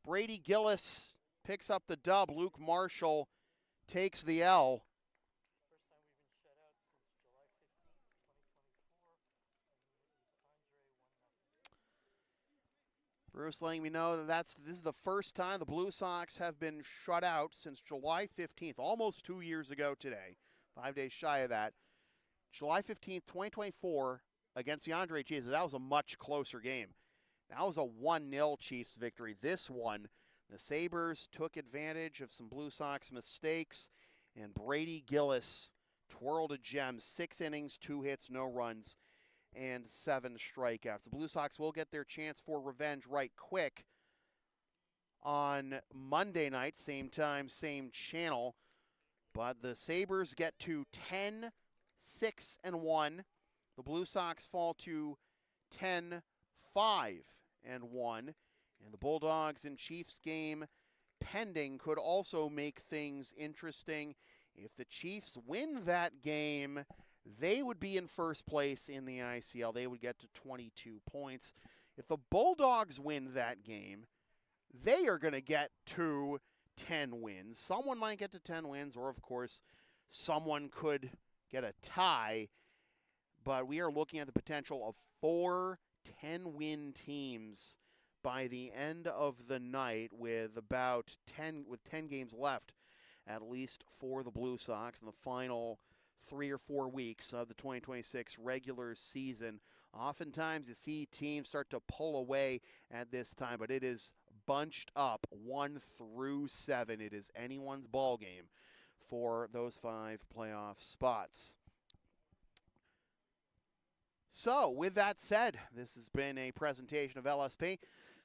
Brady Gillis picks up the dub. Luke Marshall takes the L. Bruce letting me know that this is the first time the Blue Sox have been shut out since July 15th, almost 2 years ago today, 5 days shy of that. July 15th, 2024, against the Andre Chiefs. That was a much closer game. That was a 1-0 Chiefs victory. This one, the Sabres took advantage of some Blue Sox mistakes, and Brady Gillis twirled a gem. 6 innings, 2 hits, no runs, and 7 strikeouts. The Blue Sox will get their chance for revenge right quick on Monday night, same time, same channel. But the Sabres get to 10-6-1. The Blue Sox fall to 10-5-1. And the Bulldogs and Chiefs game pending could also make things interesting. If the Chiefs win that game, they would be in first place in the ICL. They would get to 22 points. If the Bulldogs win that game, they are going to get to 10 wins. Someone might get to 10 wins, or of course, someone could get a tie. But we are looking at the potential of 4 10-win teams by the end of the night, with 10 games left, at least for the Blue Sox in the final 3 or 4 weeks of the 2026 regular season. Oftentimes you see teams start to pull away at this time, but it is bunched up 1 through 7. It is anyone's ball game for those 5 playoff spots. So, with that said, this has been a presentation of LSP.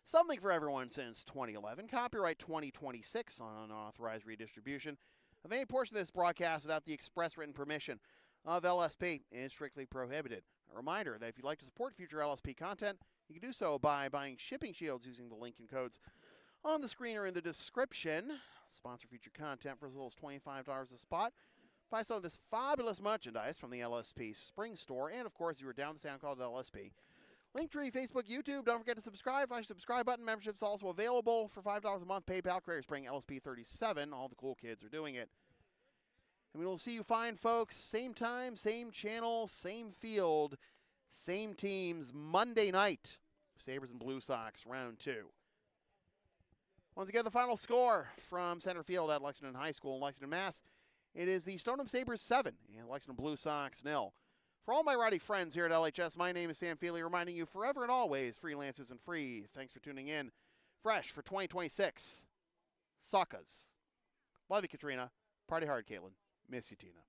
Something for everyone since 2011. Copyright 2026 on unauthorized redistribution of any portion of this broadcast without the express written permission of LSP is strictly prohibited. A reminder that if you'd like to support future LSP content, you can do so by buying shipping shields using the link and codes on the screen or in the description. Sponsor future content for as little as $25 a spot. Buy some of this fabulous merchandise from the LSP Spring Store. And, of course, you are down the sound called LSP. Linktree, Facebook, YouTube. Don't forget to subscribe. Flash the subscribe button. Membership's also available for $5 a month. PayPal, Creator Spring, LSP 37. All the cool kids are doing it. And we will see you fine folks. Same time, same channel, same field, same teams. Monday night. Sabres and Blue Sox, round 2. Once again, the final score from center field at Lexington High School in Lexington, Mass. It is the Stoneham Sabres 7 and Lexington Blue Sox 0. For all my righty friends here at LHS, my name is Sam Feely, reminding you forever and always, freelance isn't free. Thanks for tuning in. Fresh for 2026. Suckers. Love you, Katrina. Party hard, Caitlin. Miss you, Tina.